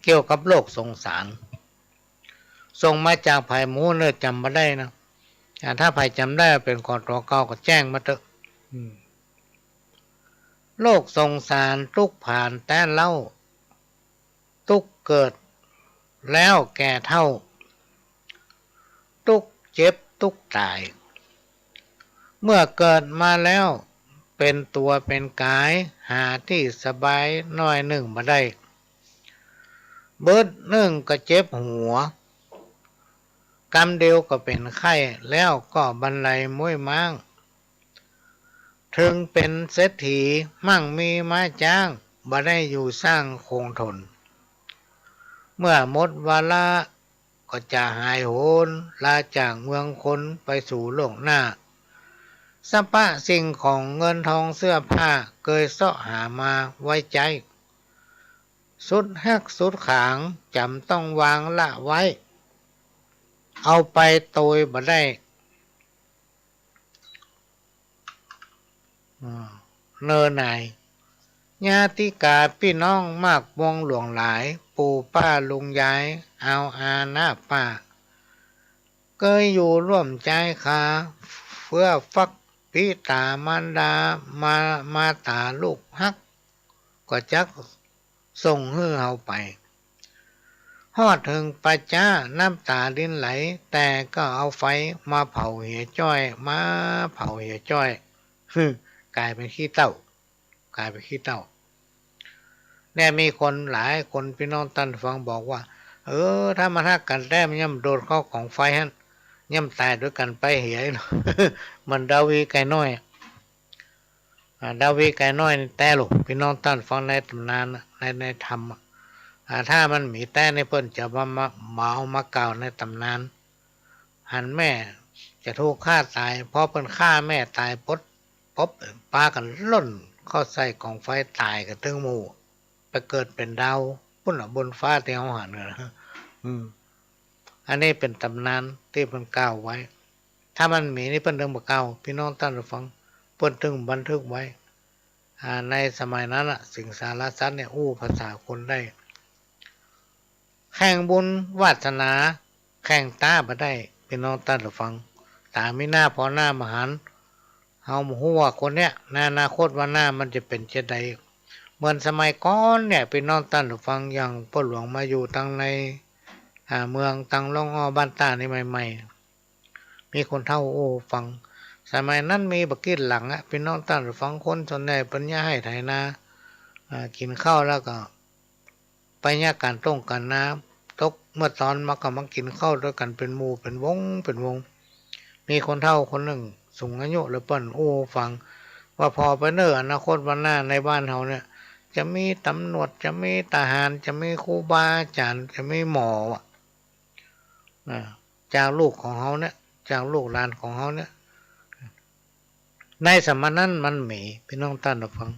เกี่ยวกับโลกสงสารส่งมาจากไผ่หมูเนื้อจำมาได้นะถ้าไผ่จำได้เป็นกอตเก่าก็แจ้งมาเถอะโลกสงสารทุกผ่านแต่เล่าทุกเกิดแล้วแก่เท่าทุกเจ็บทุกตายเมื่อเกิดมาแล้วเป็นตัวเป็นกายหาที่สบายน้อยหนึ่งมาได้เบิดหนึ่งก็เจ็บหัวกำเดียวก็เป็นไข้แล้วก็บรรลัยมุ้ยมั่งถึงเป็นเศรษฐีมั่งมีมาจ้างบ่ได้อยู่สร้างคงทนเมื่อหมดวาระก็จะหายโหนลาจากเมืองคนไปสู่โลกหน้าสปะสิ่งของเงินทองเสื้อผ้าเกยเสาะหามาไว้ใจสุดหักสุดขางจำต้องวางละไว้เอาไปโตยบ่ได้เนอไหนญาติกาพี่น้องมากวงหลวงหลายปู่ป้าลุงยายเอาอาหน้าป้าเคยอยู่ร่วมใจขาเพื่อฟักพี่ตามารดามาตาลูกฮักก็จักส่งฮื้อเฮาไปฮอดถึงปัจจ้าน้ำตาดินไหลแต่ก็เอาไฟมาเผาเหี่ยจ้อยกลายเป็นขี้เต่าเนี่ยมีคนหลายคนพี่น้องท่านฟังบอกว่าถ้ามันฮักกันแต้มย่ำโดนเข้าของไฟฮั่นย่ำตายด้วยกันไปเหี่ย มันดาวีไก่น้อยดาวีไก่น้อยแต่ลูกพี่น้องท่านฟังในตำนานในธรรมถ้ามันมีแต่ในเพิ่นจะมาเอามากล่าวในตำนานหันแม่จะถูกฆ่าตายเพราะเพิ่นฆ่าแม่ตายพบปลากันล่นเข้าใส่กองไฟตายกันถึงหมู่ไปเกิดเป็นดาวพุ่นบนฟ้าที่เฮาหันน่ะอันนี้เป็นตำนานที่เพิ่นกล่าวไว้ถ้ามันมีนี่เพิ่นถึงบ่กล่าวพี่น้องท่านผู้ฟังเพิ่นถึงบันทึกไว้ในสมัยนั้นสิงสารสัตว์เนี่ยภาษาคนได้แข่งบุญวาสนาแข่งตาบ่ได้พี่น้องท่านผู้ฟังตาไม่น่าพอหน้ามหันเฮาฮู้ว่าคนเนี้ยในอนาคตวันหน้ามันจะเป็นเช่นใด เหมือนสมัยก่อนเนี่ยพี่น้องท่านผู้ฟังอย่างพ่อหลวงมาอยู่ตั้งในเมืองตั้งล่องอ้อบ้านตาในใหม่ๆมีคนเฒ่าโอ้ฟังสมัยนั้นมีบักกี้หลังพี่น้องท่านผู้ฟังคนส่วนใหญ่ปัญญาให้ไถนากินข้าวแล้วก็ไปแยกการต้งกันน้ำตกเมื่อตอนมาก็มากินข้าวด้วยกันเป็นหมู่เป็นวงมีคนเฒ่าคนหนึ่งสูงอายุแล้วเปิ้นโอ้ฟังว่าพอไปเนออนาคตวันหน้าในบ้านเฮาเนี่ยจะมีตำรวจจะมีทหารจะมีครูบาอาจารย์จะมีหมอจากลูกของเฮาเนี่ยจากลูกหลานของเฮาเนี่ยในสมัยนั้นมันมีพี่น้องท่านผู้ฟัง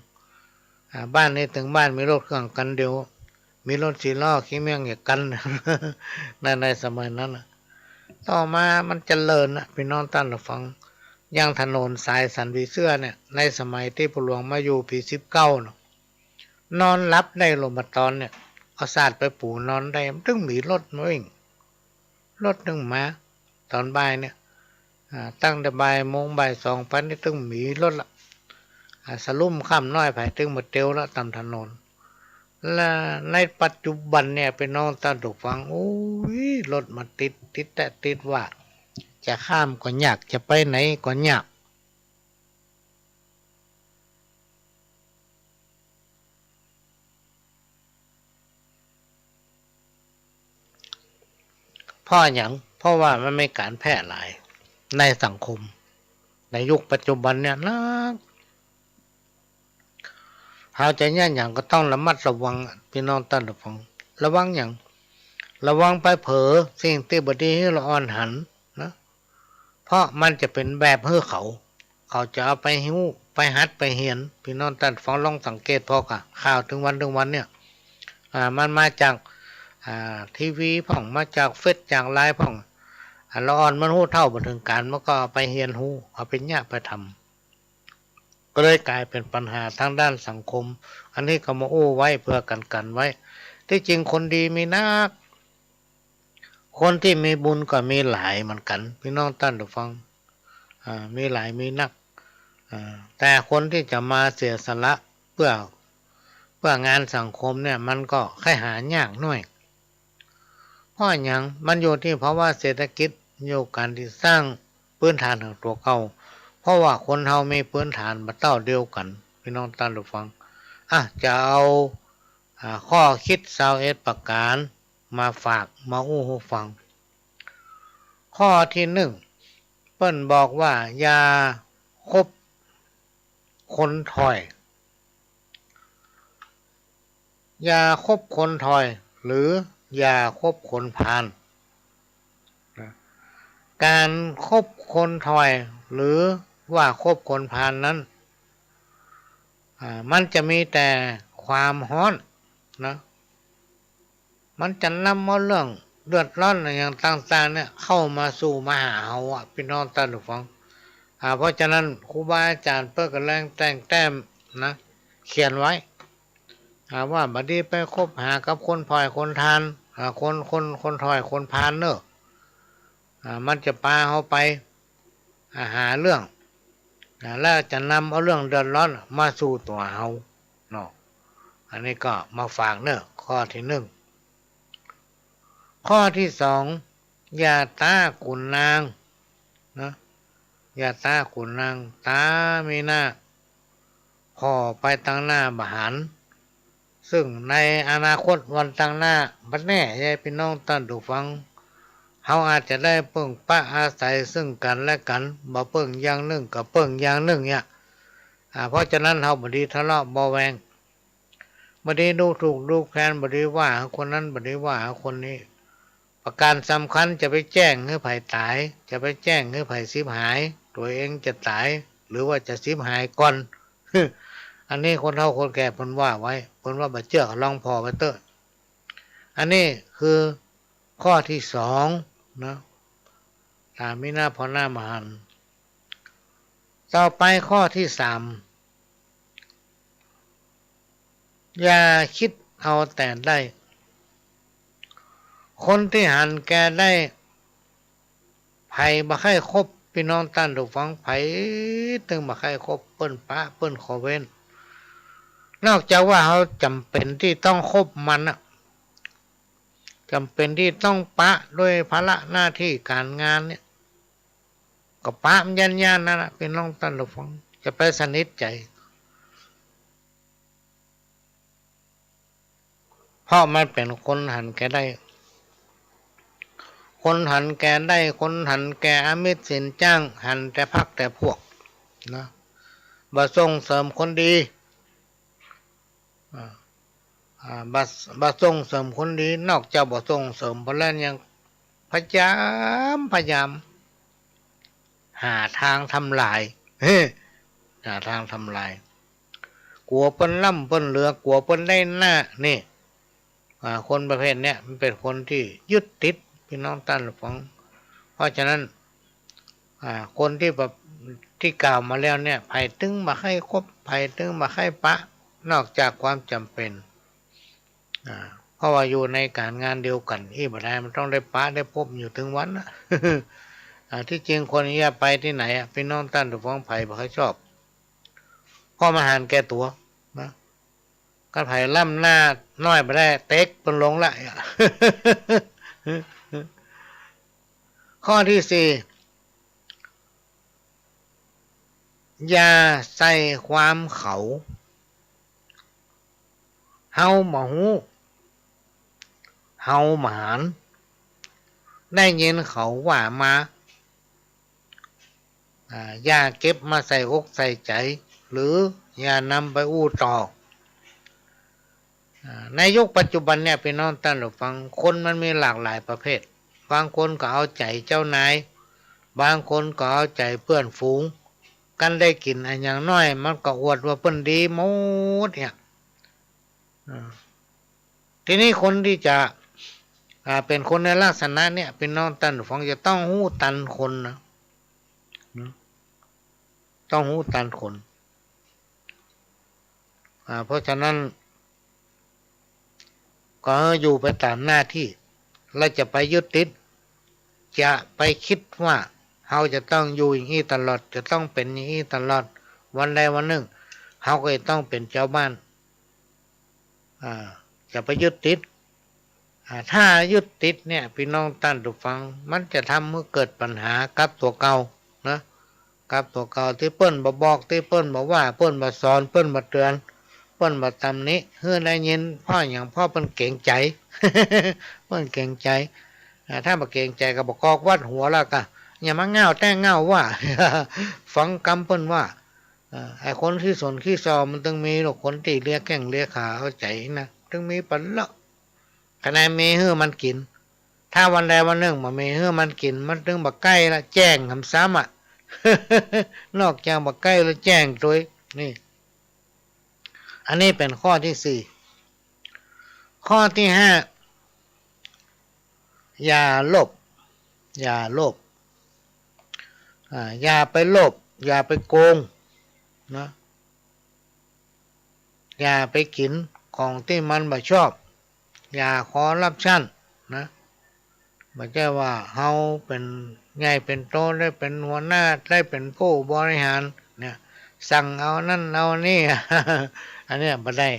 บ้านนี้ถึงบ้านมีรถเครื่องกันเดียวมีรถสี่ล้อขี้เมี่ยงอย่างกัน ในสมัยนั้นต่อมามันเจริญพี่น้องท่านผู้ฟังอย่างถนนสายสันวีเสื้อเนี่ยในสมัยที่พ่อหลวงมาอยู่ปี19นอนรับได้ลมตอนเนี่ยเอาศาสตร์ไปปูนอนได้มันถึงมีรถมาวิ่งรถนึงมาตอนบ่ายเนี่ยตั้งแต่บ่ายโมงบ่ายสองพันนี่ถึงมีรถละสลุ่มค่ำน้อยไปถึงหมดเตียวแล้วตามถนนและในปัจจุบันเนี่ยเป็นน้องตาถูกฟังโอ้ยรถมาติดแต่ติดว่าจะข้ามก็ยากจะไปไหนก็ยากเพราะอย่างเพราะว่ามันไม่การแพร่หลายในสังคมในยุคปัจจุบันเนี่ยนะเราจะย่านอย่างก็ต้องระมัดระวังพี่น้องท่านผู้ฟังระวังอย่างระวังไปเผลอสิ่งที่บดีให้เราอ่อนหันนะเพราะมันจะเป็นแบบเพื่อเขาจะเอาไปหิ้วไปหัดไปเหียนพี่น้องท่านฟังลองสังเกตพอกะข่าวถึงวันเนี่ยมันมาจากทีวีพ่องมาจากเฟซจากไลน์พ่องละอ่อนมันหู้เท่าบันทึงการมันก็ไปเฮียนหูเอาเป็นญาไปทำก็เลยกลายเป็นปัญหาทางด้านสังคมอันนี้ก็มาโอ้ไว้เพื่อกันไว้ที่จริงคนดีมีนักคนที่มีบุญก็มีหลายเหมือนกันพี่น้องท่านผู้ฟังมีหลายมีนักแต่คนที่จะมาเสียสละเพื่องานสังคมเนี่ยมันก็แค่หายากหน่อยเพราะอย่างมันอยู่ที่เพราะว่าเศรษฐกิจอยู่การที่สร้างพื้นฐานของตัวเก่าเพราะว่าคนเฮามีพื้นฐานมาเต้าเดียวกันพี่น้องท่านผู้ฟังจะเอาข้อคิด21ประการมาฝากมาอู้หูฟังข้อที่1เปิ้นบอกว่าอย่าคบคนถอยอย่าคบคนถอยหรืออย่าคบคนพาลการคบคนถอยหรือว่าคบคนพาลนั้นมันจะมีแต่ความฮ้อนนะมันจะนำมาเรื่องเดือดร้อนอย่างต่างๆเนี่ยเข้ามาสู่มาหาเฮาพี่น้องท่านผู้ฟังเพราะฉะนั้นครูบาอาจารย์เปิ้นก็แรงแต่งแต้มนะเขียนไว้ว่าบัดนี้ไปคบหากับคนพลอยคนทานคนถอยคนพานเนอะมันจะพาเฮาไปหาเรื่องแล้วจะนำเอาเรื่องเดือดร้อนมาสู่ตัวเฮาเนาะอันนี้ก็มาฝากเนอะข้อที่1ข้อที่2อย่าตาขุนนางนะอย่าตาขุนนางตามีหน้าพ่อไปตั้งหน้าบหันซึ่งในอนาคตวันตั้งหน้าบัดแน่ยายพี่น้องท่านผู้ฟังเฮาอาจจะได้เพิ่งปะอาศัยซึ่งกันและกันบ่เพิ่งอย่างหนึ่งกับเพิ่งอย่างหนึ่งเนี่ยเพราะฉะนั้นเฮาบ่ดีทะเลาะบ่แวงบ่ดีดูถูกดูแคลนบ่ดีว่าคนนั้นบ่ดีว่าคนนี้ประการสำคัญจะไปแจ้งให้ไผตายจะไปแจ้งให้ไผสิบหายตัวเองจะตายหรือว่าจะสิบหายก่อน อันนี้คนเฒ่าคนแก่เพิ่นว่าไว้เพิ่นว่าบ่เชื่อลองพอไปเถอะอันนี้คือข้อที่2นะมีหน้าพอหน้ามหันต่อไปข้อที่3อย่าคิดเอาแต่ได้คนที่หันแกได้ไผบ่ให้คบพี่น้องท่านผู้ฟังไผถึงบ่ให้คบเปิ้นปะเปิ้นขอเว้น นอกจากว่าเขาจำเป็นที่ต้องคบมันอะจำเป็นที่ต้องปะด้วยภาระหน้าที่การงานเนี่ยก็ปะมันยันนั่นแหละเป็นน้องตันหลฟังจะไปสนิทใจเพราะมันเป็นคนหันแกได้คนหันแกได้คนหันแกอมิตรสินจ้างหันแต่พักแต่พวกนะบ่ส่งเสริมคนดีบ่ส่งเสริมคนดีนอกจากบ่ส่งเสริมเพราะแล้วยังพยายามหาทางทำลายหาทางทำลายกลัวเปิ้นล่ำเปิ้นเหลือกลัวเปิ้นได้หน้านี่คนประเภทเนี้ยมันเป็นคนที่ยึดติดพี่น้องท่านฟังเพราะฉะนั้นคนที่แบบที่กล่าวมาแล้วเนี่ยไผ่ตึงมาให้คบไผ่ตึงมาให้ปะนอกจากความจำเป็นเพราะว่าอยู่ในการงานเดียวกันอีบ่ได้มันต้องได้ปะได้พบอยู่ถึงวันนะ ที่จริงคนนี้ไปที่ไหนพี่น้องท่านฟังไผ่บ่ค่อยชอบพ่อมาหารแก่ตัวนะก็ไผ่ล่ำหน้าน้อยไปได้เต็กเป็นลงละ ข้อที่สี่อย่าใส่ความเขาเฮาหมาหูเฮาหมานได้ยินเขาว่ามาอย่าเก็บมาใส่อกใส่ใจหรืออย่านำไปอู้ต่อในยุคปัจจุบันเนี่ยพี่น้องท่านผู้ฟังคนมันมีหลากหลายประเภทบางคนก็เอาใจเจ้านายบางคนก็เอาใจเพื่อนฝูงกันได้กินอันอย่างน้อยมันก็อวดว่าเปิ้นดีหมดเนี่ยทีนี้คนที่จะเป็นคนในลักษณะเนี่ยพี่น้องท่านผู้ฟังจะต้องหู้ตันคนนะต้องหู้ตันคนเพราะฉะนั้นก็อยู่ไปตามหน้าที่และจะไปยึดติดจะไปคิดว่าเราจะต้องอยู่อย่างนี้ตลอดจะต้องเป็นอย่างนี้ตลอดวันใดวันหนึ่งเราก็ต้องเป็นเจ้าบ้านจะไปยึดติดถ้ายึดติดเนี่ยพี่น้องท่านผู้ฟังมันจะทำให้เกิดปัญหากับตัวเก่านะกับตัวเก่าที่เปิ้นบ่บอกที่เปิ้นบ่ว่าเปิ้นบ่สอนเปิ้นบ่เตือนเปิ้นบ่ตำนี้เฮือได้ยินพ่ออย่างพ่อเปิ้นเก่งใจ เปิ้นเก่งใจถ้าบ่เก่งใจก็บ่กอกวัดหัวแล้วก็อย่ามาเง่าแต่งเง่าว่า ฟังกำเปิ้นว่าไอ้คนที่สนที่ซอมันต้องมีหรอกคนที่เลียแข้งเลียขาเข้าใจนะต้องมีปัญละขณะมีเฮือมันกินถ้าวันใดวันหนึ่งบ่มีเฮือมันกินมันถึงบ่ใกล้ละแจ้งคำซ้ำ นอกจากบ่ใกล้แล้วแจ้งตัวนี่อันนี้เป็นข้อที่สี่ข้อที่ห้าอย่าโลภอย่าโลภอย่าไปโลภอย่าไปโกงนะอย่าไปกินของที่มันบ่ชอบอย่าขอรับชั่นนะไม่ใช่ว่าเฮาเป็นใหญ่เป็นโตได้เป็นหัวหน้าได้เป็นผู้บริหารเนี่ยสั่งเอานั่นเอานี่ อันนี้บ่ได้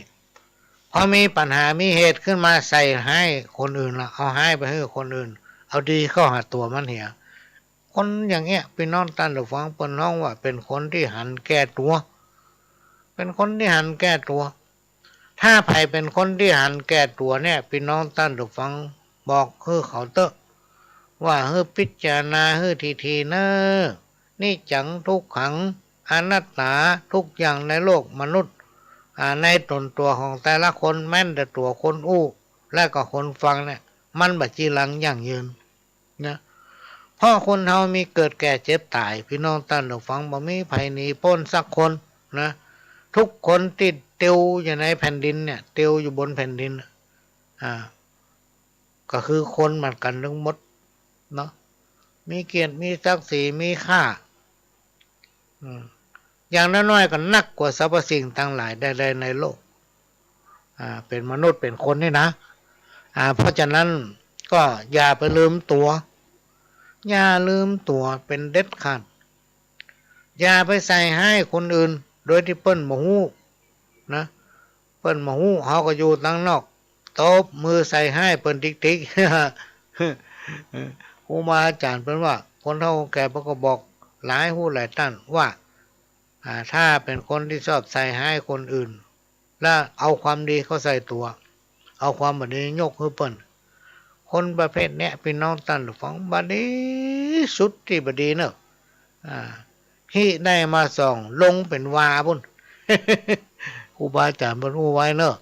พอมีปัญหามีเหตุขึ้นมาใส่ให้คนอื่นละเอาให้ไปให้คนอื่นเอาดีเข้าหาตัวมันเหี่ยคนอย่างเงี้ยพี่น้องท่านผู้ฟังเปิ้นน้องว่าเป็นคนที่หันแก้ตัวเป็นคนที่หันแก้ตัวถ้าไผเป็นคนที่หันแก้ตัวเนี่ยพี่น้องท่านผู้ฟังบอกคือเขาเตอะว่าเฮ้อพิจารณาเฮ้อทีเนอนี่จังทุกขังอนัตตาทุกอย่างในโลกมนุษย์ในตนตัวของแต่ละคนแม้นแต่ตัวคนอู้และก็คนฟังเนี่ยมันบัดจีหลังอย่างยืนนะเพราะคนเฮามีเกิดแก่เจ็บตายพี่น้องท่านผู้ฟังบ่มีไผหนีพ้นสักคนนะทุกคนติดเตียวอยู่ในแผ่นดินเนี่ยเตียวอยู่บนแผ่นดินก็คือคนเหมือนกันทั้งหมดเนาะมีเกียรติมีศักดิ์ศรีมีค่าอย่างน้อยๆก็นักกว่าสรรพสิ่งทั้งหลายใดๆในโลกเป็นมนุษย์เป็นคนนี่นะเพราะฉะนั้นก็อย่าไปลืมตัวอย่าลืมตัวเป็นเด็ดขาดอย่าไปใส่ให้คนอื่นโดยที่เปิ้นบ่ฮู้นะ เปิ้นมาฮู้เฮาก็อยู่ตั้งนอกตบมือใส่ให้เปิ้นติ๊กๆครูบาอาจารย์เปิ้นว่าคนเฒ่าแก่เพิ่นก็บอกหลายฮู้หลายท่านว่าถ้าเป็นคนที่ชอบใส่ให้คนอื่นแล้วเอาความดีเข้าใส่ตัวเอาความบ่ดียกให้เปิ้นคนประเภทเนี้ยพี่น้องท่านฟังบัดนี้สุดที่บ่ดีเนาะฮิได้มาส่องลงเป็นวาพุ่น ครูบาอาจารย์เพิ่นรู้ไว้เนาะ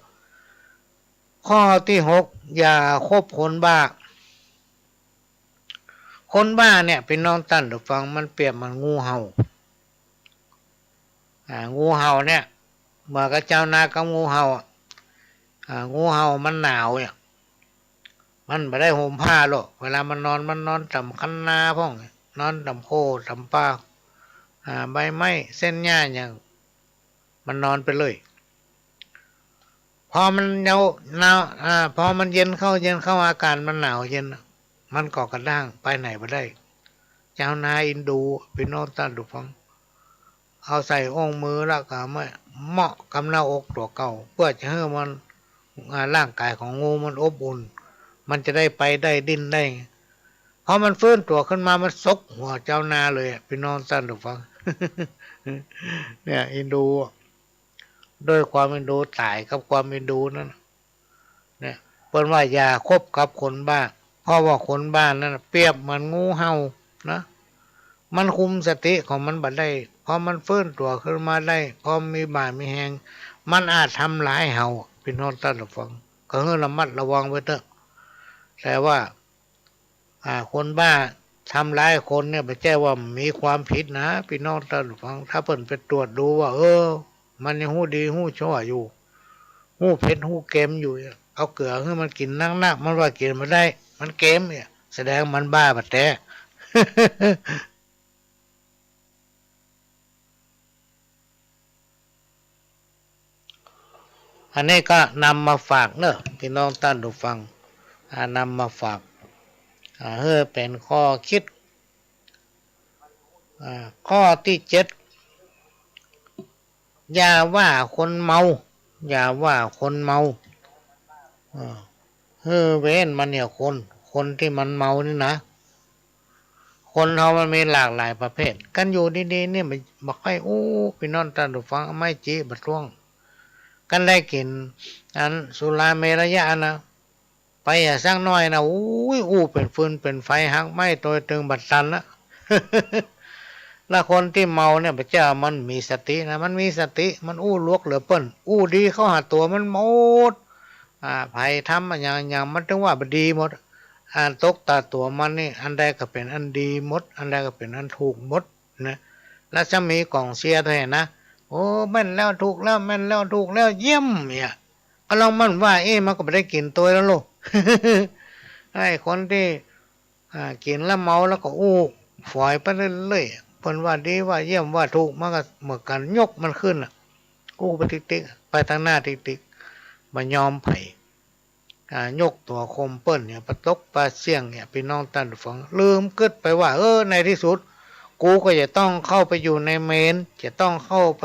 ข้อที่6อย่าคบคนบ้าคนบ้าเนี่ยพี่น้องท่านฟังมันเปรียบเหมือนงูเห่างูเห่าเนี่ยเมื่อกับเจ้านากับงูเห่างูเห่ามันหนาวเนี่ยมันไม่ได้ห่มผ้าหรอกเวลามันนอนต่ำคันนาพ่องนอนต่ำโคต่ำปลาใบไม้เส้นหญ้าอย่างมันนอนไปเลยพอมันหนาวพอมันเย็นเข้าอาการมันหนาวเย็นมันก่อกระด้างไปไหนไม่ได้เจ้านาอินดูพี่น้องท่านฟังเอาใส่องมือแล้วก็ไม่เหมาะกับหน้าอกตัวเก่าเพื่อจะให้มันร่างกายของงูมันอบอุ่นมันจะได้ไปได้ดิ้นได้พอมันฟื้นตัวขึ้นมามันซกหัวเจ้านาเลยพี่น้องท่านฟัง เนี่ยอินดูด้วยความอินดูตายกับความอินดูนั่นเนี่ยเปิ้นว่าอย่าคบกับคนบ้าเพราะว่าคนบ้านั่นเปรียบเหมือนงูเห่านะมันคุมสติของมันบัดได้พอมันฟื้นตัวขึ้นมาได้พอมีบ่ามีแหงมันอาจทำร้ายเห่าพี่น้องท่านฟังก็ให้ระมัดระวังไว้เถอะแต่ว่าคนบ้าทำร้ายคนเนี่ยไม่ใช่ว่ามีความผิดนะพี่น้องท่านฟังถ้าเพิ่นไปตรวจดูว่ามันยังหู้ดีหู้ชั่วอยู่หู้เผ็ดหู้เค็มอยู่เอาเกลือให้มันกินนักมันว่ากินไม่ได้มันเค็มเนี่ยแสดงมันบ้าบัดแต่ อันนี้ก็นำมาฝากเนอะพี่น้องท่านผู้ฟังนำมาฝากเพื่อเป็นข้อคิดข้อที่7อย่าว่าคนเมาอย่าว่าคนเมาเว้นมันเนี่ยคนที่มันเมานี่นะคนเรามันมีหลากหลายประเภทกันอยู่ดีๆเนี่ยมันบอกให้พี่น้องท่านผู้ฟังไม่จีบัดร่วงกันได้กินอันสุราเมรยะนะไปสักน้อยนะเป็นฟืนเป็นไฟหักไหม้ตัวตึงบัดตันละ แล้วคนที่เมาเนี่ยพระเจ้ามันมีสตินะมันมีสติมันลวกเหลือเปิ้นดีเข้าหาตัวมันหมดภัยทำอย่างมันถึงว่าบดีหมดตกตาตัวมันนี่อันใดก็เป็นอันดีหมดอันใดก็เป็นอันถูกหมดนะแล้วจะมีกล่องเชียร์ด้วยนะแม่นแล้วถูกแล้วแม่นแล้วถูกแล้วเยี่ยมเนี่ยก็ลองมันว่ามันก็ไม่ได้กินตัวแล้วลูก ไอ้คนที่กินแล้วเมาแล้วก็ฝอยไปเรื่อยๆเพิ่นว่าดีว่าเยี่ยมว่าถูกมันก็เหมือนกันยกมันขึ้นไปติ๊กๆไปทางหน้าติ๊กๆมายอมไผ่ยกตัวคมเปิ้นเนี่ยประตกปลาเสี่ยงเนี่ยพี่น้องท่านฟังลืมกึดไปว่าในที่สุดกูก็จะต้องเข้าไปอยู่ในเมนจะต้องเข้าไป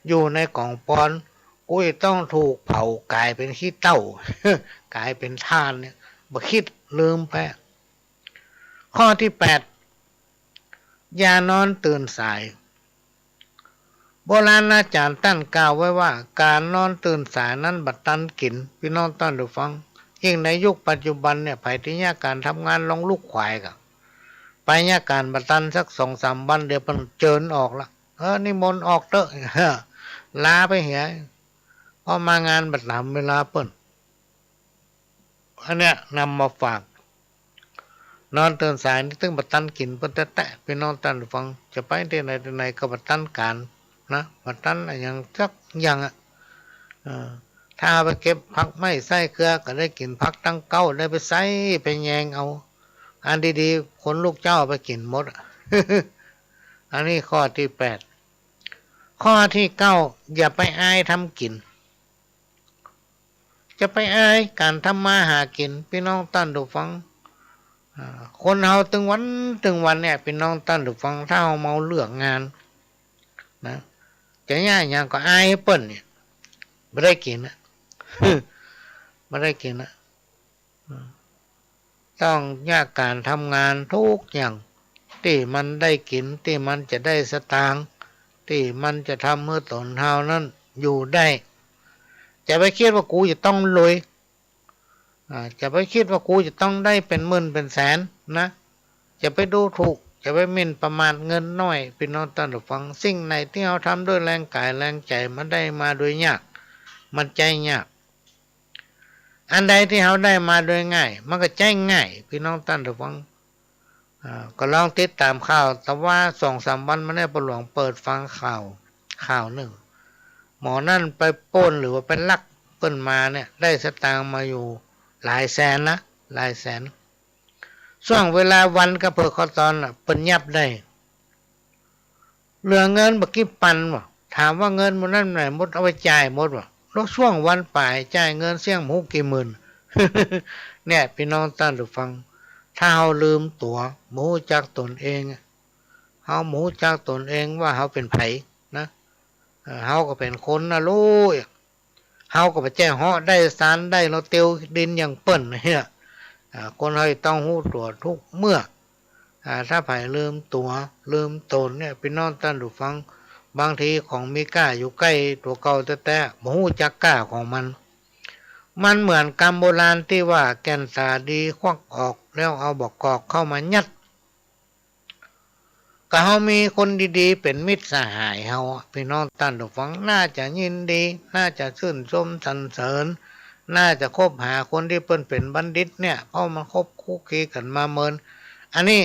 อยู่ในกล่องปอนกูจะต้องถูกเผากลายเป็นขี้เต้า กลายเป็นทานเนี่ยบ่คิดลืมไปข้อที่8อย่านอนตื่นสายโบราณอาจารย์ท่านกล่าวไว้ว่าการนอนตื่นสายนั้นบัดตันกินพี่น้องท่านผู้ฟังยิ่งในยุคปัจจุบันเนี่ยไผที่ยากการทำงานลองลูกควายกันไปยากการบัดตันสัก2-3 วันเดี๋ยวมันเจิญออกละนิมนต์ออกเถอะ ลาไปเหียพอมางานบัดหลำเวลาเปิ้นอันเนี้ยนำมาฝากนอนตื่นสายนี่ตึงบัดตันกินเปิ้นแตะพี่น้องท่านผู้ฟังจะไปที่ไหนก็บัดตันการนะบัดตันอย่างสักอย่างถ้าไปเก็บผักไม่ใส่เกลือก็ได้กินผักตั้งเก้าได้ไปใส่ไปแยงเอาอันดีๆคนลูกเจ้าไปกินหมด อันนี้ข้อที่8ข้อที่9อย่าไปอายทำกินจะไปอายการทำมาหากินพี่น้องท่านผู้ฟังคนเฮาตึงวันเนี่ยพี่น้องท่านผู้ฟังถ้าเฮาเมาเลือกงานนะจะย่าอย่างก็อายเปิ้นเนี่ยไม่ได้กินนะ ไม่ได้กินนะต้องยากการทำงานทุกอย่างที่มันได้กินที่มันจะได้สตางค์ที่มันจะทำเมื่อตนเฮานั้นอยู่ได้จะไปคิดว่ากูจะต้องรวยจะไปคิดว่ากูจะต้องได้เป็นหมื่นเป็นแสนนะจะไปดูถูกจะไปหมิ่นประมาทเงินน้อยพี่น้องท่านผู้ฟังสิ่งไหนที่เราทำด้วยแรงกายแรงใจมันได้มาโดยยากมันใจยากอันใดที่เราได้มาโดยง่ายมันก็ใจง่ายพี่น้องท่านผู้ฟังก็ลองติดตามข่าวแต่ว่า2-3 วันมาได้ประหลวงเปิดฟังข่าวหนึ่งหมอนั่นไปปล้นหรือว่าเป็นลักเปิ้นมาเนี่ยได้สตางค์มาอยู่หลายแสนนะหลายแสนช่วงเวลาวันก็เพื่อเขาตอนเปิ้นยับได้เหลือเงินบักกี่ปันวะถามว่าเงินมันนั่นไหนหมดเอาไปจ่ายหมดวะแล้วช่วงวันป่ายจ่ายเงินเสี่ยงหมูกี่หมื่น เนี่ยพี่น้องท่านผู้ฟังถ้าเราลืมตัวหมูจากตนเองเราหมูจากตนเองว่าเราเป็นไผนะเราก็เป็นคนนะลูกเฮาก็ไปแจ้งเหาะได้สารได้เราเตียวดินอย่างเปิ้นเนี่ยคนเราต้องหู้ตัวทุกเมื่อถ้าไผลืมตัวลืมตนเนี่ยพี่น้องท่านผู้ฟังบางทีของมีก้าอยู่ใกล้ตัวเก่าแต่บ่ฮู้จักก้าของมันเหมือนกรรมโบราณที่ว่าแก่นสาดีควักออกแล้วเอาบอกกอกเข้ามายัดก็เฮามีคนดีๆเป็นมิตรสหายเฮาพี่น้องท่านผู้ฟังน่าจะยินดีน่าจะชื่นชมสรรเสริญน่าจะคบหาคนที่เปิ้นเป็นบัณฑิตเนี่ยเพราะมันคบคู่คีกันมาเมินอันนี้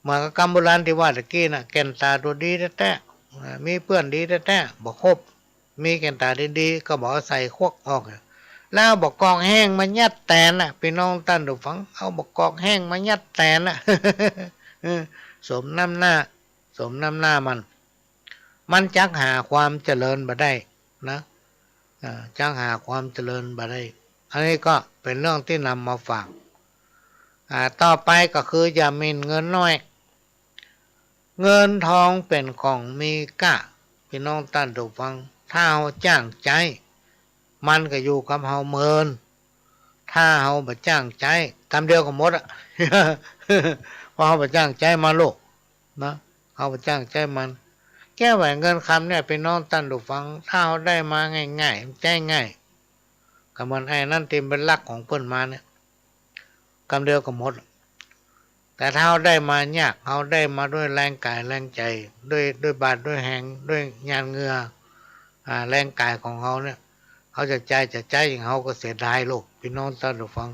เหมือนกับกรรมโบราณที่ว่าตะกี้น่ะแก่นตาตัวดีแท้ๆมีเพื่อนดีแท้ๆบ่คบมีแก่นตาดีๆก็บอกใส่ควักออกแล้วบอกกอกแห้งมายัดแตนน่ะพี่น้องท่านผู้ฟังเอาบอกกอกแห้งมายัดแตนน่ะ สมน้ำหน้ามันจักหาความเจริญบ่ได้นะจักหาความเจริญบ่ได้อันนี้ก็เป็นเรื่องที่นำมาฝากต่อไปก็คืออย่าหมิ่นเงินน้อยเงินทองเป็นของมีค่าพี่น้องท่านผู้ฟังถ้าเฮาจ้างใจมันก็อยู่กับเฮาเมินถ้าเฮาบ่จ้างใจคำเดียวก็หมดอ่ะ เพราะเฮาบ่จ้างใจมาโลกนะเฮาบ่จ้างใจมันแก้แหวนเงินคำเนี่ยเป็นน้องท่านผู้ฟังถ้าเฮาได้มาง่ายๆใจง่ายก็มันไอ้นั่นเต็มเป็นลักของเพิ่นมาเนี่ยคำเดียวก็หมดแต่ถ้าเฮาได้มายากเฮาได้มาด้วยแรงกายแรงใจด้วยบาดด้วยแหงด้วยงานเหงื่อแรงกายของเฮาเนี่ยเขาจะใจอย่างเขาก็เสียดายโลกพี่น้องท่านผู้ฟัง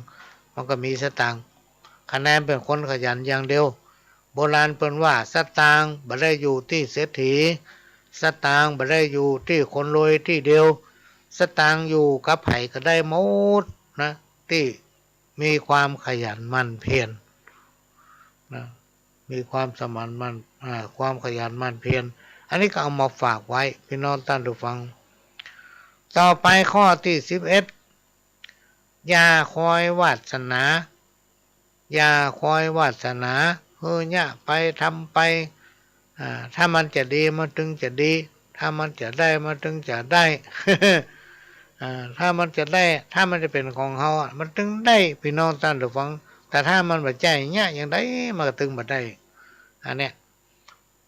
มันก็มีสตางค์คะแนนเป็นคนขยันอย่างเดียวโบราณเพิ่นว่าสตางค์บ่ได้อยู่ที่เศรษฐีสตางค์บ่ได้อยู่ที่คนรวยที่เดียวสตางค์อยู่กับไผก็ได้หมดนะที่มีความขยันหมั่นเพียรนะมีความสมานมันความขยันหมั่นเพียรอันนี้ก็เอามาฝากไว้พี่น้องท่านผู้ฟังต่อไปข้อที่11อย่าคอยวาสนาอย่าคอยวาสนาเนี่ยไปทำไปถ้ามันจะดีมันถึงจะดีถ้ามันจะได้มันถึงจะได้ ถ้ามันจะได้ถ้ามันจะเป็นของเฮามันถึงได้พี่น้องท่านผู้ฟังแต่ถ้ามันบ่ใจเนี่ยอย่างใดมันก็ถึงบ่ได้อันเนี้ย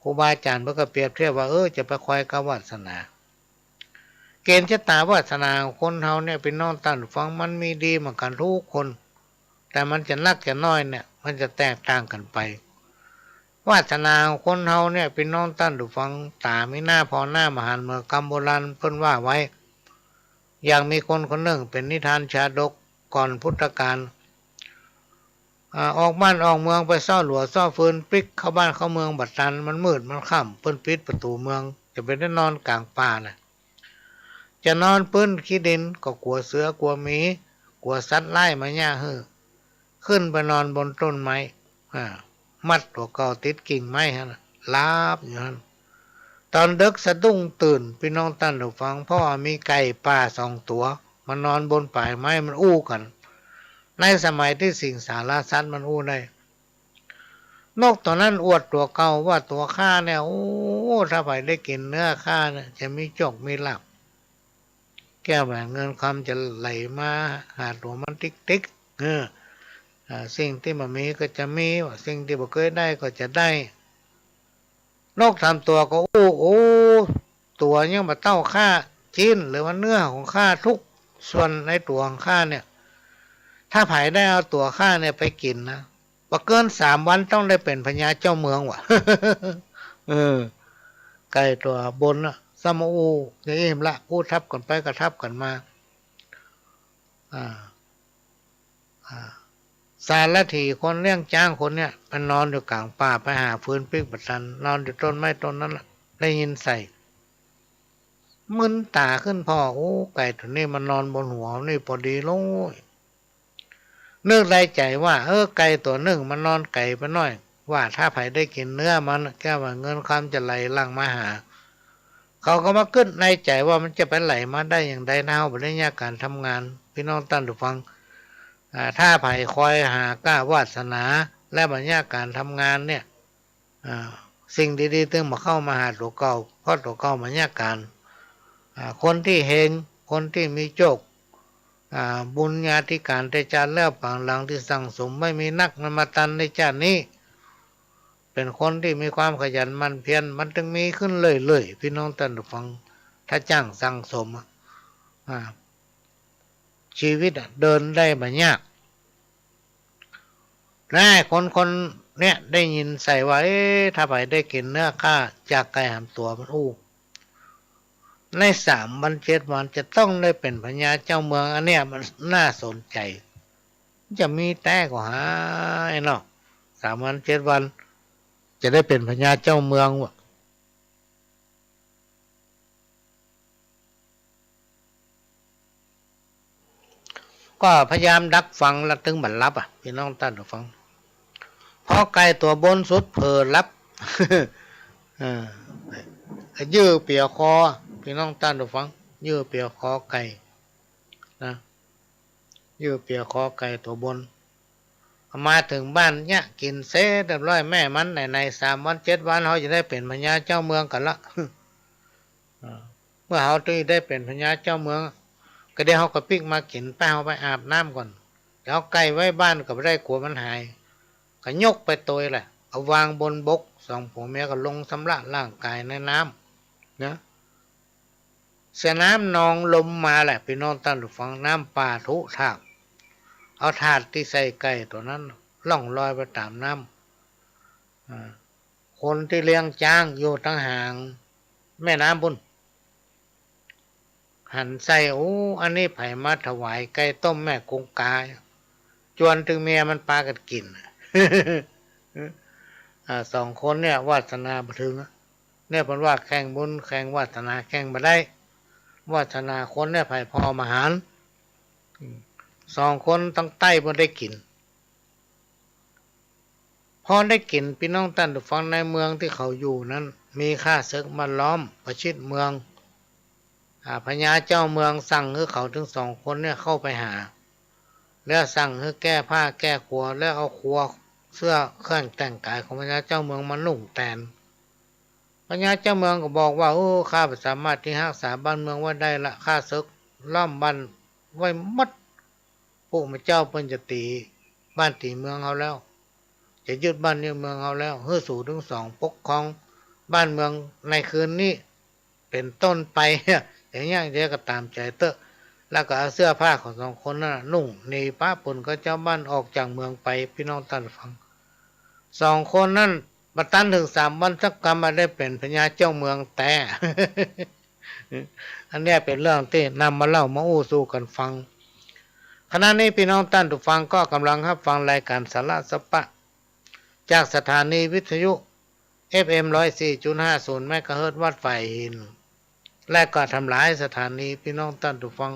ครูบาอาจารย์เพิ่นก็เปรียบเทียบว่าจะไปคอยกับวาสนาเกณฑ์ชะตาวาสนาของคนเฮาเนี่ยเป็นน้องท่านฟังมันมีดีเหมือนกันทุกคนแต่มันจะนักจะน้อยเนี่ยมันจะแตกต่างกันไปวาสนาของคนเฮาเนี่ยเป็นน้องท่านฟังตาไม่น่าพอหน้ามหันต์เมื่อกรรมโบราณเพิ่นว่าไว้อย่างมีคนคนหนึ่งเป็นนิทานชาดกก่อนพุทธกาลออกบ้านออกเมืองไปซ่อหลัวซ่อฟืนปลิกเข้าบ้านเข้าเมืองบัดตันมันมืดมันค่ำเพิ่นปิดประตูเมืองจะไปได้นอนกลางป่าน่ะจะนอนพื้นขี้ดินก็กลัวเสือกลัวหมีกลัวสัตว์ไล่มาย่าขึ้นไปนอนบนต้นไม้มัดตัวเก่าติดกิ่งไม้ฮะลาบอยู่นั่นตอนดึกสะดุ้งตื่นพี่น้องท่านผู้ฟังเพราะว่ามีไก่ป่า2 ตัวมันนอนบนป่ายไม้มันอู้กันในสมัยที่สิ่งสารสัตว์มันอู้ได้นกตัวนั้นอวดตัวเก่าว่าตัวข้าเนี่ยถ้าไปได้กินเนื้อข้าเนี่ยจะมีโชคมีลาภ แก้วแหวนเงินคำจะไหลมาหาตัวมันติ๊กติ๊กสิ่งที่มันมีก็จะมีว่าสิ่งที่บ่เคยได้ก็จะได้นกทำตัวก็โอ้ตัวยังมาเต้าค่าชิ้นหรือว่าเนื้อของข้าทุกส่วนในตัวของข้าเนี่ยถ้าไผ่ได้เอาตัวข้าเนี่ยไปกินนะว่าเกิน3 วันต้องได้เป็นพญาเจ้าเมืองว่ะ เออไก่ตัวบนอะสมอูอย่างนี้ละพูดทับกันไปกระทับกันมาอ่าสารถีคนเลี้ยงจ้างคนเนี่ยมันนอนอยู่กลางป่าไปหาฟืนปิ๊กบัดสันนอนอยู่ต้นไม้ต้นนั้นได้ยินใส่มึนตาขึ้นพ่อโอ้ไก่ตัวนี้มันนอนบนหัวนี่พอดีเลยนึกในใจว่าไก่ตัวหนึ่งมันนอนไก่ไปหน่อยว่าถ้าไผได้กินเนื้อมันแก้ว่าเงินความจะไหลหลั่งมาหาเขาก็มาขึ้นในใจว่ามันจะไปไหลมาได้อย่างใดนะบริญญาการทำงานพี่น้องตั้งดูฟังถ้าไผ่คอยหากล้าวาสนาและบรรยาการทำงานเนี่ยสิ่งดีๆตึงมาเข้ามาหาตัวเก่าเพราะตัวเก่าบรรยาการคนที่เฮงคนที่มีโชคบุญญาธิการในชาติแล้วปางหลังที่สั่งสมไม่มีนักมันมาตันในชาตินี้เป็นคนที่มีความขยันมันเพียรมันจึงมีขึ้นเรื่อยๆพี่น้องท่านผู้ฟังถ้าจ้างสั่งสมชีวิตเดินได้ไม่ยากและคนเนี่ยได้ยินใส่ว่าถ้าไปได้กินเนื้อข้าจากไก่หำตัวมันใน3 วัน 7 วันจะต้องได้เป็นพญาเจ้าเมืองอันเนี้ยมันน่าสนใจจะมีแต่ก็หายเนาะ3 วัน 7 วันจะได้เป็นพญาเจ้าเมืองวะก็พยายามดักฟังแล้วถึงบันลับพี่น้องท่านฟังพอไก่ตัวบนสุดเผลอรับยื้อเปียคอพี่น้องท่านฟังยื้อเปียคอไก่นะยื้อเปียคอไก่ตัวบนมาถึงบ้านเนี่ยกินเสร็จเรียบร้อยแม่มันใน3 วัน 7 วันเขาจะได้เป็นพญาเจ้าเมืองกันละเมื่อเขาตีได้เป็นพญาเจ้าเมืองก็เดี๋ยวเขาก็ปิกมากินไปเขาไปอาบน้ำก่อนแล้วไก่ไว้บ้านก็ไม่ได้กลัวมันหายก็ยกไปตัวแหละเอาวางบนบก2 ผัวเมียก็ลงสำระร่างกายในน้ำนะเสียน้ำนองลมมาแหละพี่น้องท่านผู้ฟังน้ำป่าทุถากเอาถาดที่ใส่ไก่ตัวนั้นล่องลอยไปตามน้ำคนที่เลี้ยงจ้างอยู่ตั้งห่างแม่น้ำบุญหันใส่อันนี้ไผ่มาถวายไก่ต้มแม่คงกาจวนถึงเมียมันปากันกิน2 คนเนี่ยวาสนาบถึงเนี่ยเป็นว่าแข่งบุญแข่งวาสนาแข่งมาได้วาสนาคนเนี่ยไผ่พอมหาร2 คนตั้งใต้มันได้กินพอได้กินพี่น้องท่านผู้ฟังในเมืองที่เขาอยู่นั้นมีข้าศึกมาล้อมประชิดเมืองพญาเจ้าเมืองสั่งให้เขาถึง2 คนเนี่ยเข้าไปหาแล้วสั่งให้แก้ผ้าแก้ครัวแล้วเอาครัวเสื้อเครื่องแต่งกายของพญาเจ้าเมืองมานุ่งแทนพญาเจ้าเมืองก็บอกว่าข้าสามารถที่รักษาบ้านเมืองไว้ได้ละข้าศึกล้อมบ้านไว้มัดพวกพระเจ้าเพิ่นจะตีบ้านตีเมืองเขาแล้วจะยึดบ้านยึดเมืองเขาแล้วเพื่อสู่ถึง2ปกครองบ้านเมืองในคืนนี้เป็นต้นไปอย่างนี้เดี๋ยวก็ตามใจเตอะแล้วก็เอาเสื้อผ้าของ2 คนนั้นนุ่งหนีป้าปุ่นก็เจ้าบ้านออกจากเมืองไปพี่น้องท่านฟัง2 คนนั้นมาตั้นถึง3 วันสักกรรมมาได้เป็นพญาเจ้าเมืองแต่ อันนี้เป็นเรื่องที่นำมาเล่ามาอู้สู่กันฟังขณะนี้พี่น้องท่านผู้ฟังก็กำลังรับฟังรายการสาระสปะจากสถานีวิทยุ FM 104.50 เมกะเฮิรตซ์วัดฝ่ายหินและก็ทำลายสถานีพี่น้องท่านผู้ฟัง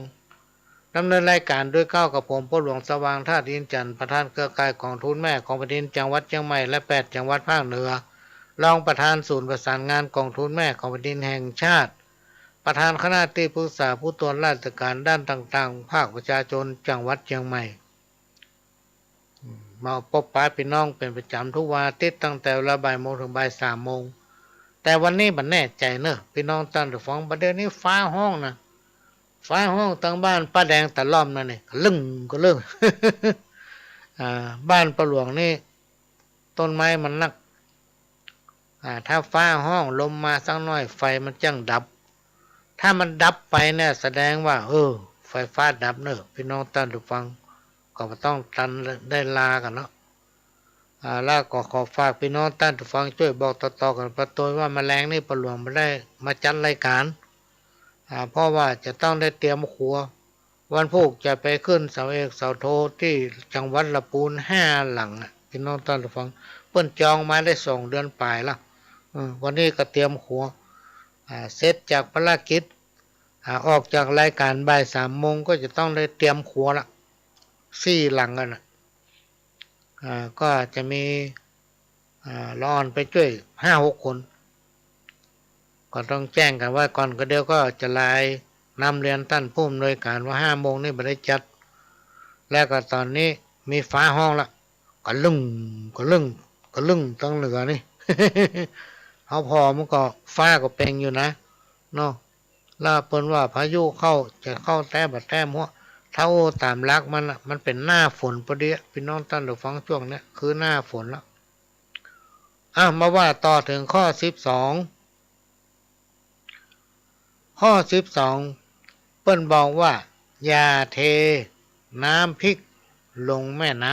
ดำเนินรายการด้วยก้าวกับผมพ่อหลวงสว่างท่าดินจันทร์ประธานเครือข่ายของทุนแม่ของแผ่นดินจังหวัดเชียงใหม่และ8 จังหวัดภาคเหนือรองประธานศูนย์ประสานงานกองทุนแม่ของแผ่นดินแห่งชาติประธานคณะที่ปรึกษาผู้ตรวจราชการด้านต่างๆภาคประชาชนจังหวัดเชียงใหม่มาพบปะพี่น้องเป็นประจำทุกวันอาทิตย์ตั้งแต่เวลาบ่ายโมงถึงบ่าย3 โมงแต่วันนี้บันแน่ใจเนอะพี่น้องท่านผู้ฟังประเดี๋ยวนี้ฟ้าห้องนะ ฟ้าห้องตั้งบ้านป้าแดงตะล่อมนั่นนี่ก็ลึงก็ลึง บ้านประหลวงนี่ต้นไม้มันนักถ้าฟ้าห้องลมมาสักหน่อยไฟมันจังดับถ้ามันดับไปเนี่ยแสดงว่าไฟฟ้าดับเนอะพี่น้องท่านผู้ฟังก็ต้องตันได้ลากันเนาะแล้วก็ขอฝากพี่น้องท่านผู้ฟังช่วยบอกต่อๆกันประตูว่าแมลงนี่ประหลวงไม่ได้มาจัดรายการเพราะว่าจะต้องได้เตรียมครัววันพุธจะไปขึ้นเสาเอกเสาโทที่จังหวัดลำพูน5 หลังพี่น้องท่านผู้ฟังเปิ้นจองมาได้2 เดือนปลายแล้ววันนี้ก็เตรียมครัวเสร็จจากภารกิจออกจากรายการบ่าย3 โมงก็จะต้องได้เตรียมครัวละ4 หลังกันก็จะมีร้อนไปช่วย5-6 คนก็ต้องแจ้งกันว่าก่อนก็เดี๋ยวก็จะรายนำเรียนท่านผู้อำนวยการว่า5 โมงนี่ไม่ได้จัดแล้วก็ตอนนี้มีฟ้าห้องละก็ลึงก็ลึงก็ลึงต้องเหลือนี่ เอาพอมันก็ฟ้าก็เป็นอยู่นะเนาะล่าเปิ้นว่าพายุเข้าจะเข้าแต่บัดแต้มหัวเท่าตามลักมันเป็นหน้าฝนพอดีพี่น้องท่านผู้ฟังช่วงนี้คือหน้าฝนแล้วมาว่าต่อถึงข้อ12เปิ้นบอกว่าอย่าเทน้ำพริกลงแม่น้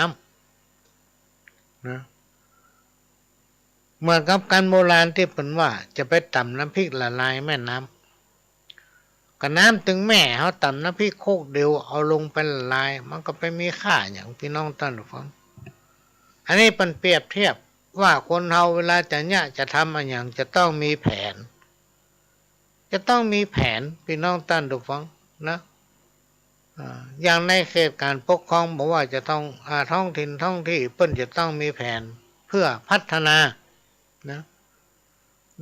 ำนะเหมือนกับการโบราณที่เปิ้นว่าจะไปตำน้ำพริกละลายแม่น้ำกับน้ำถึงแม่เขาตำน้ำพริกโคกเดียวเอาลงไปละลายมันก็ไปมีค่าอย่างพี่น้องท่านผู้ฟังอันนี้เป็นเปรียบเทียบว่าคนเฮาเวลาจะทำอะไรอย่างจะต้องมีแผนพี่น้องท่านผู้ฟังนะอย่างในเขตการปกครองบอกว่าจะต้องท้องถิ่นท้องที่เปิ้นจะต้องมีแผนเพื่อพัฒนานะ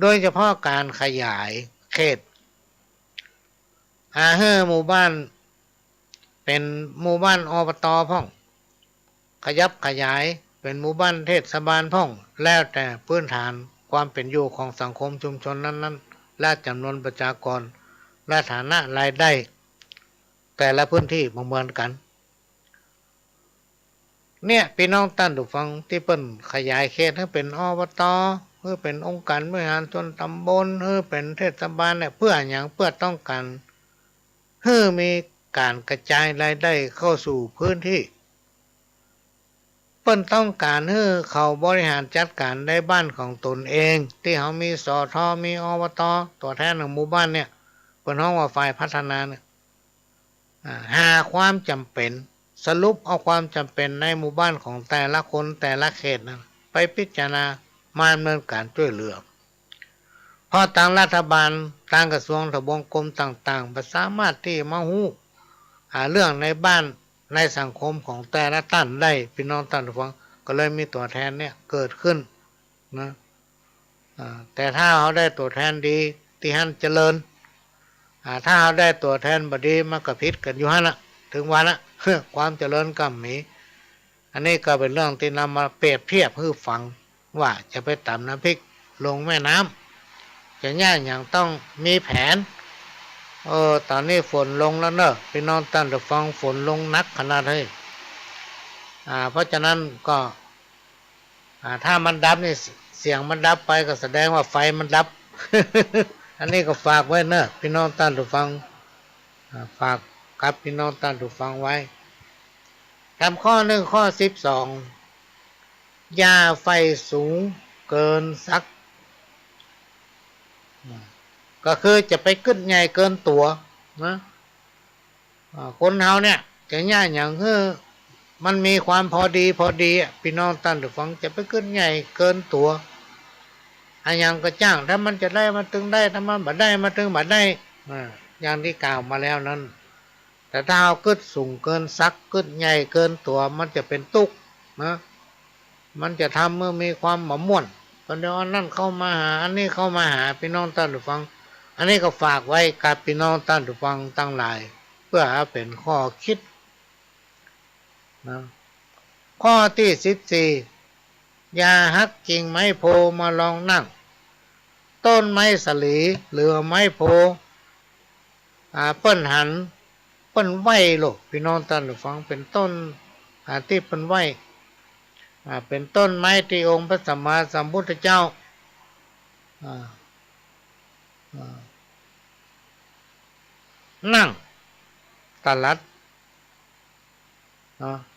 โดยเฉพาะการขยายเขตหมู่บ้านเป็นหมู่บ้านอบต.พ่องขยับขยายเป็นหมู่บ้านเทศบาลพ่องแล้วแต่พื้นฐานความเป็นอยู่ของสังคมชุมชนนั้นๆและจำนวนประชากรและฐานะรายได้แต่ละพื้นที่บ่เหมือนกันเนี่ยพี่น้องท่านผู้ฟังที่เปิ้นขยายเขตให้เป็นอบต.หรือเป็นองค์การบริหารส่วนตำบลหรือเป็นเทศบาลเนี่ยเพื่ออย่างเพื่อต้องการให้มีการกระจายรายได้เข้าสู่พื้นที่เปิ้นต้องการให้เขาบริหารจัดการได้บ้านของตนเองที่เขามีสทมีอบต.ตัวแทนของหมู่บ้านเนี่ยเปิ้นฮ้องว่าฝ่ายพัฒนาเนี่ยหาความจำเป็นสรุปเอาความจำเป็นในหมู่บ้านของแต่ละคนแต่ละเขตนะไปพิจารณามาดำเนินการช่วยเหลือเพราะทางรัฐบาลทางกระทรวงทบวงกรมต่างๆสามารถที่มาฮู้เรื่องในบ้านในสังคมของแต่ละท่านได้พี่น้องท่านผู้ฟังก็เลยมีตัวแทนเนี่ยเกิดขึ้นนะแต่ถ้าเขาได้ตัวแทนดีที่ฮั่นเจริญถ้าเขาได้ตัวแทนบดีมันก็ผิดกันอยู่ฮั่นละถึงวันละ ความเจริญก็มีอันนี้ก็เป็นเรื่องที่นำมาเปรียบเทียบให้ฟังว่าจะไปตำน้ำพริกลงแม่น้ำจะง่ายอย่างต้องมีแผนตอนนี้ฝนลงแล้วเนอะพี่น้องท่านผู้ฟังฝนลงนักขนาดนี้เพราะฉะนั้นก็ถ้ามันดับนี่เสียงมันดับไปก็แสดงว่าไฟมันดับ อันนี้ก็ฝากไว้เนอะพี่น้องท่านผู้ฟังฝากกับพี่น้องท่านผู้ฟังไว้ทำข้อ1ข้อ12อย่าไฟสูงเกินสักก็คือจะไปขึ้นใหญ่เกินตัวนะคนเฮาเนี่ยจะง่ายอย่างคือมันมีความพอดีพี่น้องท่านผู้ฟังจะไปขึ้นใหญ่เกินตัวอย่างก็จ้างถ้ามันจะได้มันถึงได้ถ้ามันบ่ได้มันถึงบ่ได้อย่างที่กล่าวมาแล้วนั้นแต่ถ้าเอาขึ้นสูงเกินสักขึ้นใหญ่เกินตัวมันจะเป็นตุกนะมันจะทำเมื่อมีความหมม่วนตอนเดียวนั่นเข้ามาหาอันนี้เข้ามาหาพี่น้องท่านผู้ฟังอันนี้ก็ฝากไว้กับพี่น้องท่านผู้ฟังตั้งหลายเพื่อเป็นข้อคิดนะข้อที่14อย่าหักกิ่งไม้โพมาลองนั่งต้นไม้สลีหรือไม้โพเปิ้นหัน เปิ้นไหวโลกพี่น้องท่านผู้ฟังเป็นต้นที่เปิ้นไหวเป็นต้นไม้ที่องค์พระสัมมาสัมพุทธเจ้านั่งตัด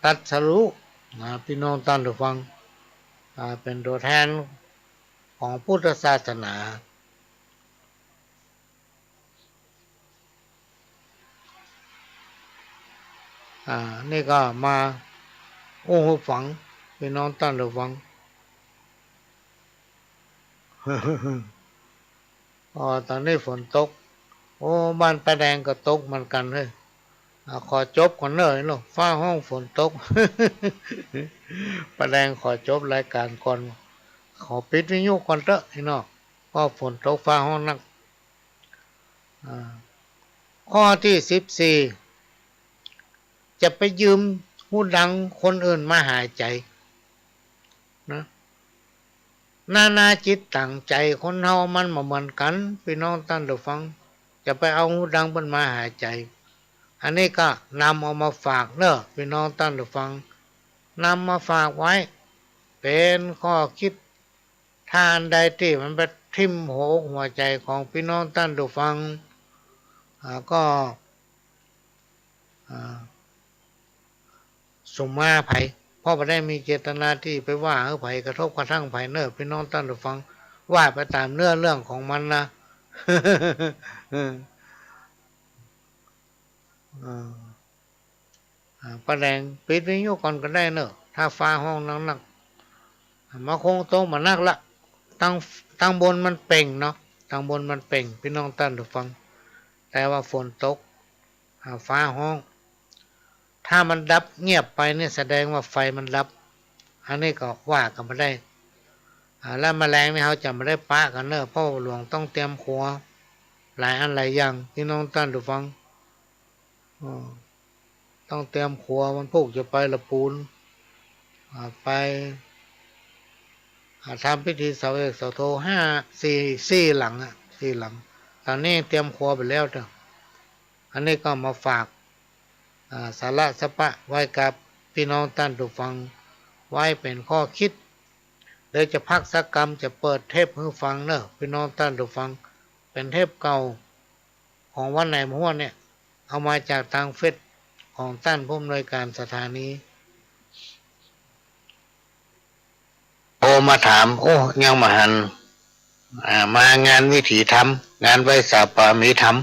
ตัดสรุพี่น้องท่านผู้ฟังเป็นตัวแทนของพุทธศาสนานี่ก็มาโอ้โหฝังพี่น้องท่านผู้ฟังตอนนี้ฝนตกโอ้บ้านป้าแดงก็ตกเหมือนกันเลยขอจบก่อนเลยลูกฟ้าห้องฝนตก ป้าแดงขอจบรายการก่อนขอปิดวิทยุก่อนเถอะพี่น้องก็ฝนตกฟ้าห้องนักข้อที่14จะไปยืมหูดังคนอื่นมาหายใจนะนาจิตตั้งใจคนเฮามันบ่เหมือนกันพี่น้องท่านผู้ฟังจะไปเอาหูดังมันมาหายใจอันนี้ก็นำเอามาฝากเนอะพี่น้องท่านผู้ฟังนำมาฝากไว้เป็นข้อคิดทานใดที่มันไปทิ่มหัวใจของพี่น้องท่านผู้ฟังก็สมมาไผเพราะไม่ได้มีเจตนาที่ไปว่าไผกระทบกระทั่งไผเนอะพี่น้องท่านผู้ฟังว่าไปตามเนื้อเรื่องของมันนะป้าแดงปิดวิทยุก่อนก็ได้เนอะถ้าฟ้าห้องนักมาคงโตมานักละตั้งบนมันเป่งเนาะตั้งบนมันเป่งพี่น้องท่านผู้ฟังแต่ว่าฝนตกฟ้าห้องถ้ามันดับเงียบไปเนี่ยแสดงว่าไฟมันดับอันนี้ก็ว่ากันไม่ได้แล้วแมลงนี่เขาจะไม่ได้ปะกันเนอะเพราะหลวงต้องเตรียมครัวหลายอันหลายอย่างพี่น้องท่านผู้ฟังต้องเตรียมครัวมันพวกจะไปละปูนไปทำพิธีเสาเอกเสาโท4หลัง4 หลังตอนนี้เตรียมครัวไปแล้วเถอะอันนี้ก็มาฝากสาระสปะไว้กับพี่น้องท่านผู้ฟังไว้เป็นข้อคิดเดี๋ยวจะพักสักกรรมจะเปิดเทปให้ฟังเนอะพี่น้องท่านผู้ฟังเป็นเทปเก่าของวันไหนหัวเนี่ยเอามาจากทางเฟซของท่านผู้อำนวยการสถานีโทรมาถามโอ้ยังมาหันมางานวิถีธรรมงานไหว้สาปามีธรรม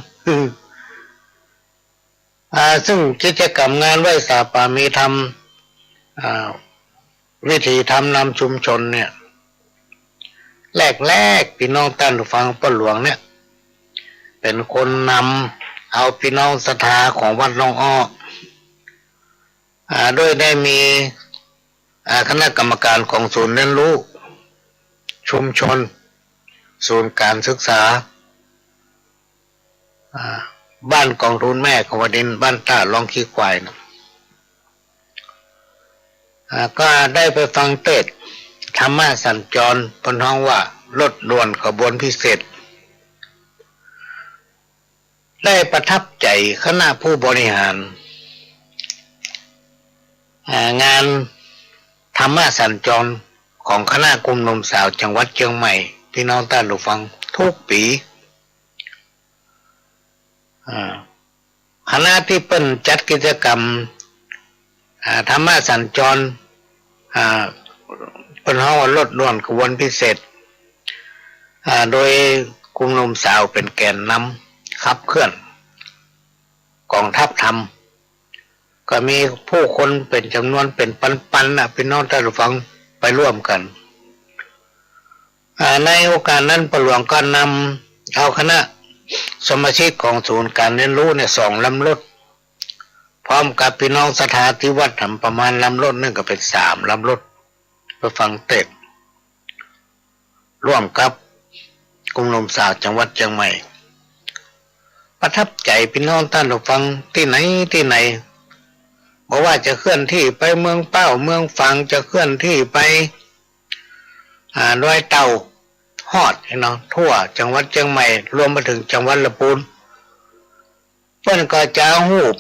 ซึ่งกิจกรรมงานไหว้สาปามีธรรมวิถีธรรมนำชุมชนเนี่ยแรกพี่น้องท่านผู้ฟังป้าหลวงเนี่ยเป็นคนนำเอาพี่น้องศรัทธาของวัดหนองอ้อโดยได้มีคณะกรรมการของศูนย์เรียนรู้ชุมชนศูนย์การศึกษาบ้านกองทุนแม่ขวดินบ้านตาลองขี้ควายนะก็ได้ไปฟังเทศน์ธรรมะสัญจรบนห้องว่ารถด่วนขบวนพิเศษได้ประทับใจคณะผู้บริหารงานธรรมะสัญจรของคณะกลุ่มหนุ่มสาวจังหวัดเชียงใหม่พี่น้องท่านผู้ฟังทุกปีคณะที่เป็นจัดกิจกรรมธรรมะสัญจรเป็นห้องรถด่วนขบวนพิเศษโดยกลุ่มหนุ่มสาวเป็นแกนนำขับเคลื่อนกองทัพธรรมก็มีผู้คนเป็นจำนวนเป็นพันๆพี่น้องท่านผู้ฟังไปร่วมกันในโอกาสนั้นประหลวงก็นำเอาคณะสมาชิกของศูนย์การเรียนรู้เนี่ย2 ลำรถพร้อมกับพี่น้องศรัทธาที่วัดทำประมาณลำรถนึงก็เป็น3 ลำรถไปฟังเทศน์ร่วมกับกลุ่มหนุ่มสาวจังหวัดเชียงใหม่ประทับใจพี่น้องท่านผู้ฟังที่ไหนบอกว่าจะเคลื่อนที่ไปเมืองเป้าเมืองฝางจะเคลื่อนที่ไปดอยเต่าฮอดทั่วจังหวัดเชียงใหม่รวมมาถึงจังหวัดลำพูนเพิ่นก็จะหูบ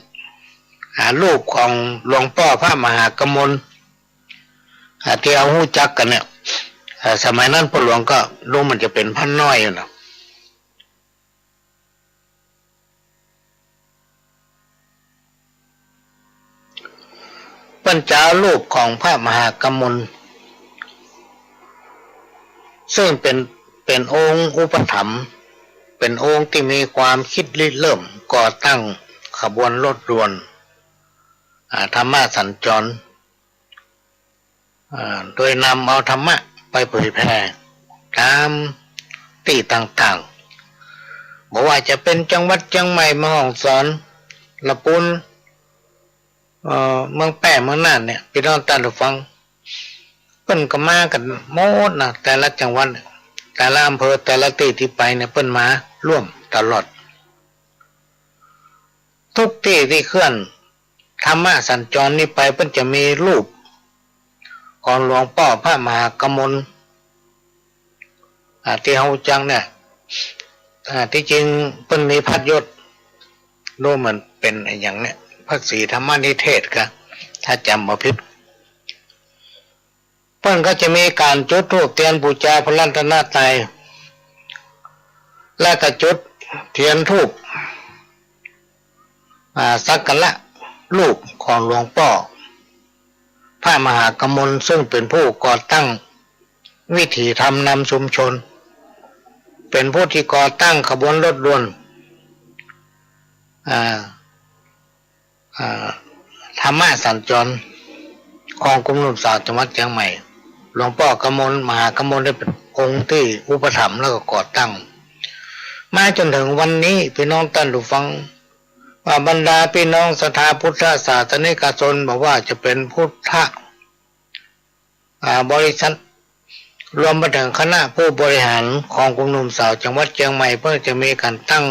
รูปของหลวงพ่อพระมหากมลที่เอาหู้จักกันเนี่ยสมัยนั้นพ่อหลวงก็รู้มันจะเป็นพันน้อยอยู่นะปัญจารูปของพระมหากมลซึ่งเป็นองค์อุปถัมภ์เป็นองค์ที่มีความคิดริเริ่มก่อตั้งขบวนรถด่วนธรรมะสัญจรโดยนำเอาธรรมะไปเผยแผ่ตามที่ต่างๆบอกว่าจะเป็นจังหวัดเชียงใหม่แม่ฮ่องสอนลำพูนเมืองแป้เมืองน่านเนี่ยพี่น้องท่านผู้ฟังเพิ่นก็มากันหมดนะแต่ละจังหวัดแต่ละอำเภอแต่ละที่ไปเนี่ยเพิ่นมาร่วมตลอดทุกที่ที่เคลื่อนธรรมะสัญจรนี้ไปเพิ่นจะมีรูปของหลวงพ่อพระมหากมลที่เฮาจังเนี่ยที่จริงเพิ่นมีพัดยศรู้เหมือนเป็นอย่างเนี้ยพระศรีธรรมนิเทศก็ถ้าจำบ่ผิดเพิ่นก็จะมีการจุดธูปเทียนบูชาพระรัตนตรัยและก็จุดเทียนธูปสักการะรูปของหลวงพ่อพระมหากมลซึ่งเป็นผู้ก่อตั้งวิถีธรรมนำชุมชนเป็นผู้ที่ก่อตั้งขบวนรถด่วนธรรมะสัญจรของกรมหลวงสาวจังหวัดเชียงใหม่หลวงพ่อกมลมหากมลได้เป็นองค์ที่อุปถัมภ์แล้วก็ก่อตั้งมาจนถึงวันนี้พี่น้องท่านผู้ฟังว่าบรรดาพี่น้องศรัทธาพุทธศาสนิกชนบอกว่าจะเป็นพุทธบริษัทรวมไปถึงคณะผู้บริหารของกรมหนุ่มสาวจังหวัดเชียงใหม่เพื่อจะมีการตั้ง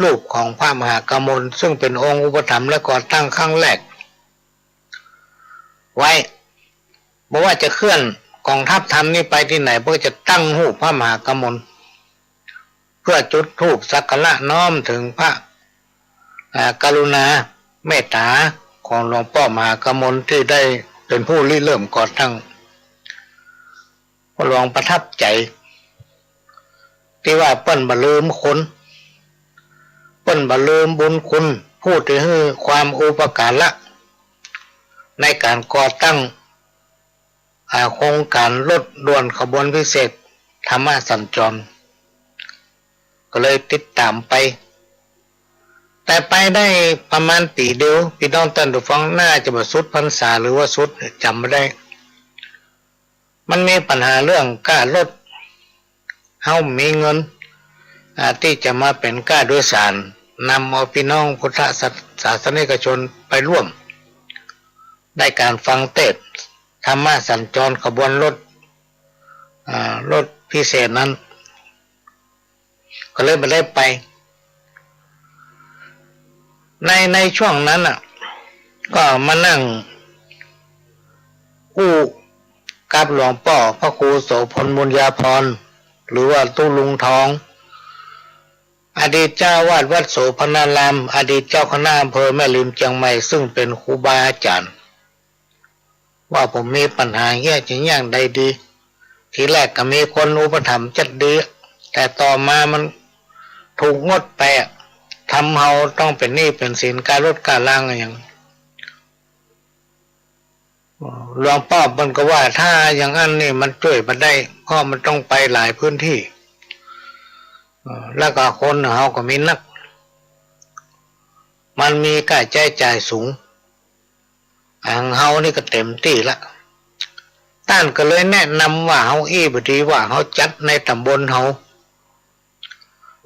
รูปของพระมหากมลซึ่งเป็นองค์อุปถัมภ์และก่อตั้งครั้งแรกไว้บอกว่าจะเคลื่อนกองทัพธรรมนี้ไปที่ไหนเพื่อจะตั้งรูปพระมหากมลเพื่อจุดธูปสักการะน้อมถึงพระกรุณาเมตตาของหลวงพ่อมหากมลที่ได้เป็นผู้ริเริ่มก่อตั้งหลวงประทับใจที่ว่าเปิ้นบ่ลืมคนเปิ้นบ่ลืมบุญคุณผู้ที่ให้ความอุปการะในการก่อตั้งโครงการรถด่วนขบวนพิเศษธรรมะสัญจรก็เลยติดตามไปแต่ไปได้ประมาณปีเดียวพี่น้องท่านผู้ฟังน่าจะบ่สุดพรรษาหรือว่าสุดจำไม่ได้มันมีปัญหาเรื่องค่ารถเฮามีเงินที่จะมาเป็นค่าโดยสารนำเอาพี่น้องพุทธศาสนิกชนไปร่วมได้การฟังเทศน์ธรรมะสัญจรขบวนรถพิเศษนั้นก็เลยไม่ได้ไปในช่วงนั้นก็มานั่งอู้กับหลวงพ่อพระครูโสพลบุญญาภรณ์หรือว่าตู้ลุงทองอดีตเจ้าวาดวัดโสพนารามอดีตเจ้าคณะอำเภอแม่ริมเชียงใหม่ซึ่งเป็นครูบาอาจารย์ว่าผมมีปัญหาแย่จะอย่างใดดีทีแรกก็มีคนอุปถัมภ์จัดดีแต่ต่อมามันถูกงดไปทำเฮาต้องเป็นหนี้เป็นสินการลดการล่างอย่างหลวงพ่อมันก็ว่าถ้าอย่างนั้นนี่มันช่วยมันได้เพราะมันต้องไปหลายพื้นที่แล้วก็คนเฮาก็มีนักมันมีค่าใช้จ่ายสูงเฮานี่ก็เต็มที่ละท่านก็เลยแนะนำว่าเฮาบดีว่าเฮาจัดในตำบลเฮา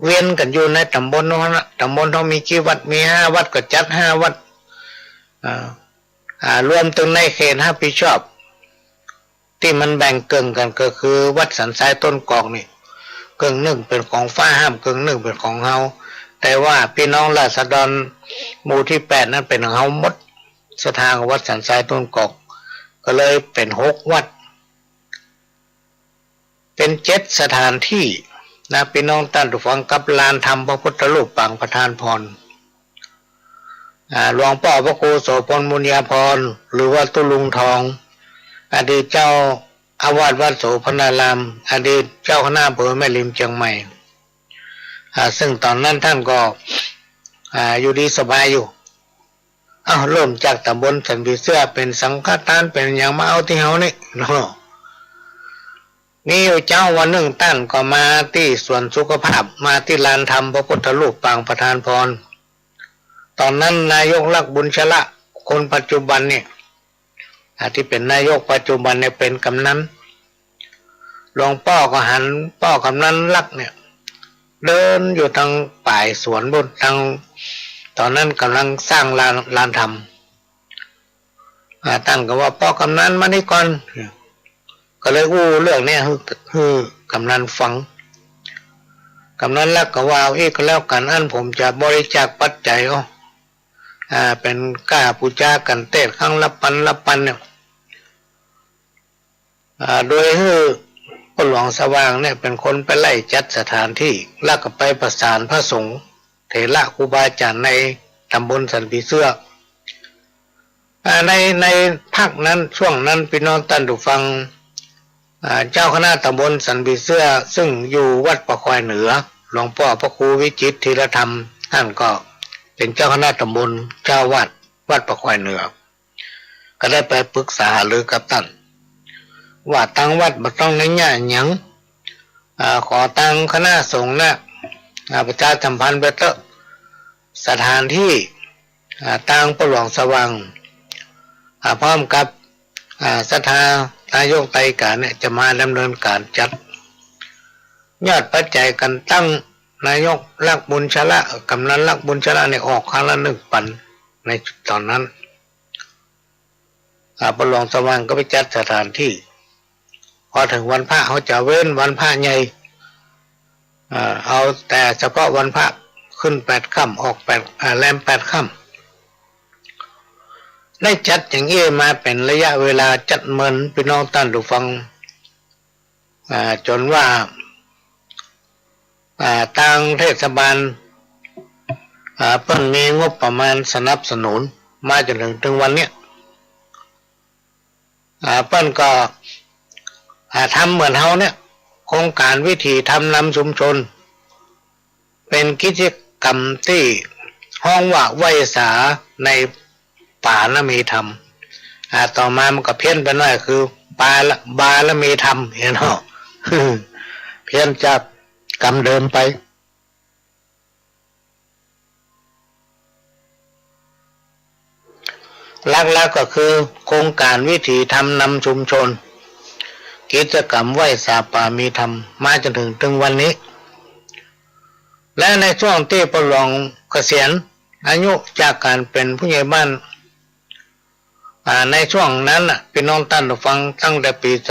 เวียนกันอยู่ในตำบลนั้นตำบลเฮามีกี่วัดมี5 วัดก็จัด5 วัดรวมถึงในเขตรับผิดชอบที่มันแบ่งเกิงกันก็คือวัดสันทรายต้นกอกนี่เกิงหนึ่งเป็นของฟ้าห้ามเกิงหนึ่งเป็นของเฮาแต่ว่าพี่น้องราษฎรหมู่ที่8นั้นเป็นของเฮาหมดสถานวัดสันทรายต้นกอกก็เลยเป็น6 วัดเป็น7 สถานที่นะพี่น้องท่านผู้ฟังกับลานธรรมพระพุทธรูปปางประธานพร หลวงพ่อพระครูโสพลมุนีพรหรือว่าตุลุงทองอดีตเจ้าอาวาสวัดโสพนารามอดีตเจ้าคณะอำเภอแม่ริมเชียงใหม่ซึ่งตอนนั้นท่านก็อยู่ดีสบายอยู่เริ่มจากตำบลสันผีเสื้อเป็นสังฆทานเป็นอย่างมาเอาที่เฮานี่เนาะนี่เจ้าวันหนึ่งท่านก็มาที่สวนสุขภาพมาที่ลานธรรมพระพุทธรูปปางประธานพรตอนนั้นนายกลักษณ์บุญชละคนปัจจุบันเนี่ยที่เป็นนายกปัจจุบันเนี่ยเป็นกำนันหลวงพ่อก็หันพ่อกำนันลักษณ์เนี่ยเดินอยู่ทางป่ายสวนบนทางตอนนั้นกำลังสร้างลานธรรมตั้งก็ว่าพ่อกำนันมานี่ก่อนก็เลยเรื่องนี้คือกำนันฟังกำนันลักษณ์ก็ว่าก็แล้วกันอันผมจะบริจาคปัจจัยเป็นก้าปูจากันเทศครั้งละปันเนี่ยโดยพ่อหลวงสว่างเนี่ยเป็นคนไปไล่จัดสถานที่แล้วก็ไปประสานพระสงฆ์เถระครูบาอาจารย์ในตำบลสันผีเสื้อในภาคนั้นช่วงนั้นพี่น้องท่านผู้ฟังเจ้าคณะตำบลสันผีเสื้อซึ่งอยู่วัดประควายเหนือหลวงพ่อพระครูวิจิตรธีรธรรมท่านก็เป็นเจ้าคณะตำบลเจ้าวัดประควายเหนือก็ได้ไปปรึกษาหรือกับท่านว่าทางวัดบ่ต้องในแง่หยังขอทางคณะสงฆ์นะประชาสัมพันธ์ไปเถอะสถานที่ทางพ่อหลวงสว่างพร้อมกับสถานายกไตรการเนี่ยจะมาดำเนินการจัดยอดปัจจัยกันตั้งนายกลักษณ์บุญชละกำนันลักษณ์บุญชละเนี่ยออกครั้งละ1,000ในตอนนั้นพ่อหลวงสว่างก็ไปจัดสถานที่พอถึงวันพระเขาจะเว้นวันพระใหญ่เอาแต่เฉพาะวันพระขึ้น8 ค่ำออกแรม8 ค่ำได้จัดอย่างนี้มาเป็นระยะเวลาจัดเหมือนพี่น้องท่านผู้ฟังจนว่าทางเทศบาลเพิ่งมีงบประมาณสนับสนุนมาจนถึงวันนี้เพิ่นก็ทำเหมือนเฮาเนี่ยโครงการวิถีทำนำชุมชนเป็นกิจกรรมที่ห้องว่าไวสาในป่าละมีธรรมต่อมามันก็เพี้ยนไปหน่อยคือบาละมีธรรมเห็นเนาะเพี้ยนจากกรรมเดิมไปหลักๆก็คือโครงการวิถีทำนำชุมชนกิจกรรมไหว้สาป่ามีธรรมมาจนถึงวันนี้และในช่วงที่พ่อหลวงเกษียณอายุจากการเป็นผู้ใหญ่บ้านในช่วงนั้นพี่น้องท่านผู้ฟังตั้งแต่ปี2560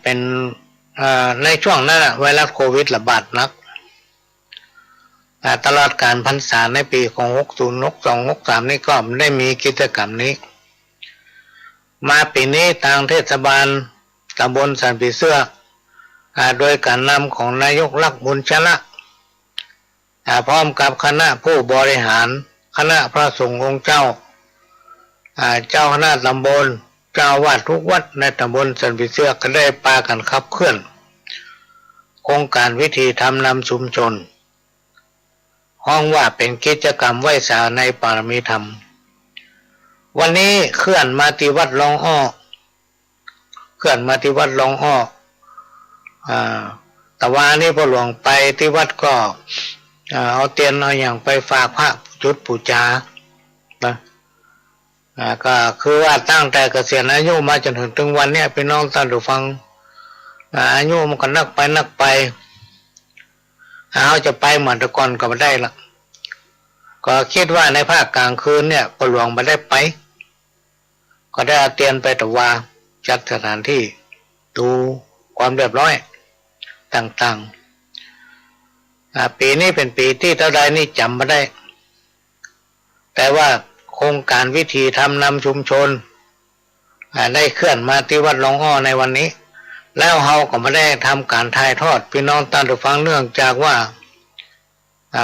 เป็นในช่วงนั้นไวรัสโควิดระบาดหนักตลอดการพรรษาในปีของ60 62 63นี่ก็ได้มีกิจกรรมนี้มาปีนี้ทางเทศบาลตำบลสันผีเสื้อโดยการนำของนายกลักษณ์บุญชละพร้อมกับคณะผู้บริหารคณะพระสงฆ์องค์เจ้าเจ้าคณะตำบลเจ้าวาดทุกวัดในตำบลสันผีเสื้อก็ได้พากันขับเคลื่อนโครงการวิถีทำนำชุมชนห้องว่าเป็นกิจกรรมไหว้สาในปารมีธรรมวันนี้เคลื่อนมาที่วัดลองอ้อแต่ว่านี่พอหลวงไปที่วัดก็เอาเตียนเอาอย่างไปฝากพระจุดปูจาก็คือว่าตั้งแต่เกษียณอายุมาจนถึงวันนี้พี่น้องท่านผู้ฟังอายุมันก็นักไปเขาจะไปเหมือนแต่ก่อนก็ไม่ได้ละก็คิดว่าในภาคกลางคืนเนี่ยพอหลวงไม่ได้ไปก็ได้เอาเตียนไปตะวาจัดสถานที่ดูความเรียบร้อยต่างๆปีนี้เป็นปีที่เท่าใดนี่จำไม่ได้แต่ว่าโครงการวิถีทำนำชุมชนได้เคลื่อนมาที่วัดหลวงอ้อในวันนี้แล้วเราก็ไม่ได้ทำการถ่ายทอดพี่น้องท่านผู้ฟังเนื่องจากว่า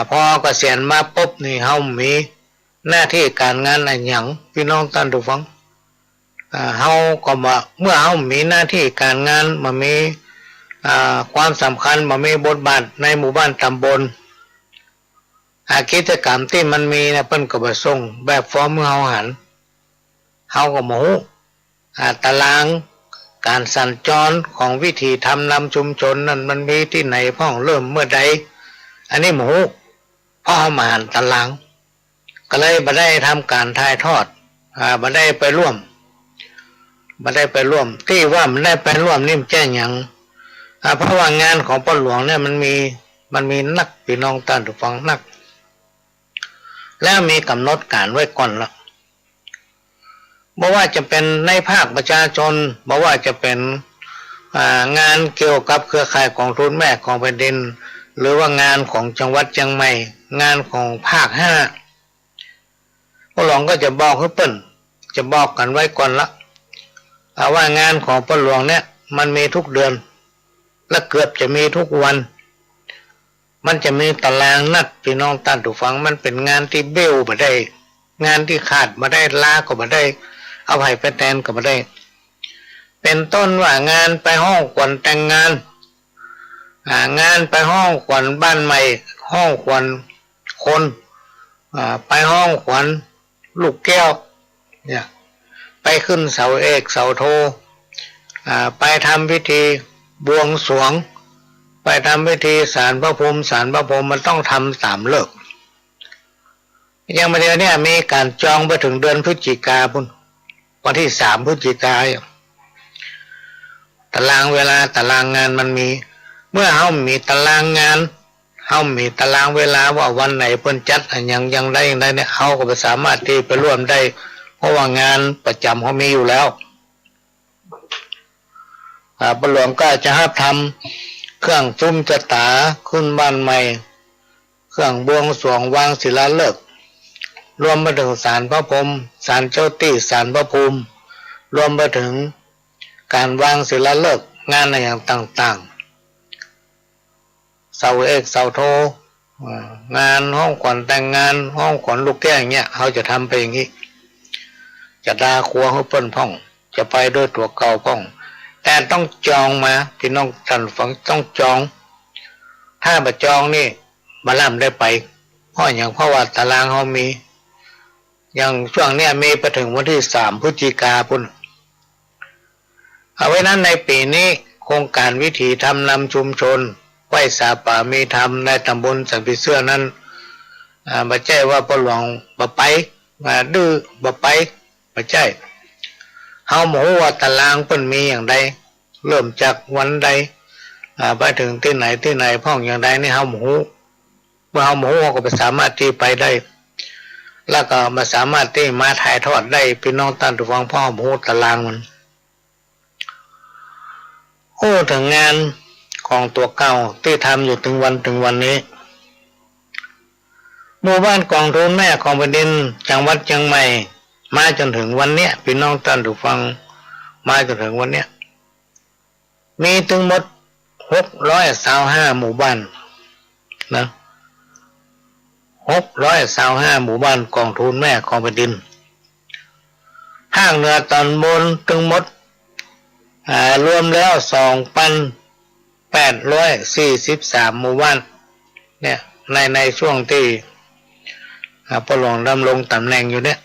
พอเกษียณมาปุ๊บนี่เฮามีหน้าที่การงานอะไรอย่างพี่น้องท่านผู้ฟังเฮาก็มาเมื่อเฮามีหน้าที่การงานมามีความสำคัญมามีบทบาทในหมู่บ้านตำบลกิจกรรมที่มันมีนะเพิ่นก็บ่ส่งแบบฟอร์มเมื่อเฮาหันเฮาก็บ่ฮู้ตารางการสัญจรของวิธีทำนำชุมชนนั้นมันมีที่ไหนพ้องเริ่มเมื่อใดอันนี้บ่ฮู้เพราะเฮามาหันตารางก็เลยบ่ได้ทำการถ่ายทอดบ่ได้ไปร่วมที่ว่ามันได้ไปร่วมนี่มันแจ้งหยังเพราะว่างานของพ่อหลวงเนี่ยมันมีนักพี่น้องท่านผู้ฟังนักแล้วมีกำหนดการไว้ก่อนละบอกว่าจะเป็นในภาคประชาชนบอกว่าจะเป็นงานเกี่ยวกับเครือข่ายกองทุนแม่ของแผ่นดินหรือว่างานของจังหวัดเชียงใหม่งานของภาค5พ่อหลวงก็จะบอกให้เปิ้นจะบอกกันไว้ก่อนละว่างานของพ่อหลวงเนี่ยมันมีทุกเดือนและเกือบจะมีทุกวันมันจะมีตารางนัดพี่น้องท่านผู้ฟังมันเป็นงานที่เบี้ยวบ่ได้งานที่ขาดบ่ได้ลาก็บ่ได้เอาไผไปแทนก็บ่ได้เป็นต้นว่างานไปห้องขวัญแต่งงานงานไปห้องขวัญบ้านใหม่ห้องขวัญคนไปห้องขวัญลูกแก้วเนี่ยไปขึ้นเสาเอกเสาโทไปทำพิธีบวงสรวงไปทำพิธีศาลพระภูมิมันต้องทำ3เลิกยังไม่เดียวเนี่ยมีการจองไปถึงเดือนพฤศจิกาพุ่นวันที่3พฤศจิกายนตารางเวลาตารางงานมันมีเมื่อเฮามีตารางงานเฮามีตารางเวลาว่าวันไหนเพิ่นจัดอย่างใดเนี่ยเฮาก็สามารถที่ไปร่วมได้เพราะว่างานประจำเขามีอยู่แล้วพ่อหลวงก็จะให้ทำเครื่องซุ้มจตาขึ้นบ้านใหม่เครื่องบวงสรวงวางศิลาฤกษ์รวมไปถึงศาลพระพรหมศาลเจ้าตี้ศาลพระภูมิรวมไปถึงการวางศิลาฤกษ์งานอะไรอย่างต่างๆเสาเอกเสาโทงานห้องขวัญแต่งงานห้องขวัญลูกแก้วอย่างเงี้ยเขาจะทำไปอย่างนี้จะดาครัวเขาเปิ้นพ่องจะไปด้วยตัวเก่าพ่องแต่ต้องจองมาพี่น้องท่านฟังต้องจองถ้าบ่จองนี่บ่ล่ำได้ไปเพราะว่าตารางเขามีอย่างช่วงเนี้ยมีไปถึงวันที่3พฤศจิกาพุ่นเอาไว้นั้นในปีนี้โครงการวิถีธรรมนำชุมชนไหว้สาป่ามีธรรมในตำบลสันติเสื้อนั้นบ่ใช่ว่าพ่อหลวงบ่ไปดื้อบ่ไปบ่ใช่เฮาบ่ฮู้ว่าตารางเพิ่นมีอย่างใดเริ่มจากวันใดไปถึงที่ไหนพ้องอย่างใดนี่เฮาบ่ฮู้เมื่อเฮาบ่ฮู้ก็สามารถที่ไปได้แล้วก็มาสามารถที่มาถ่ายทอดได้พี่น้องท่านผู้ฟังพ่อบ่ฮู้ตารางมันโอ้ถึงงานของตัวเก่าที่ทำอยู่ถึงวันนี้หมู่บ้านกองทุนแม่ของแผ่นดินจังหวัดเชียงใหม่มาจนถึงวันเนี้ยพี่น้องท่านผู้ฟังมาจนถึงวันเนี้ยมีถึงหมด625หมู่บ้านนะ625หมู่บ้านกองทุนแม่ของแผ่นดินภาคเหนือตอนบนถึงหมดรวมแล้ว2,843หมู่บ้านเนี่ยในช่วงที่พ่อหลวงดำรงตำแหน่งอยู่เนี่ย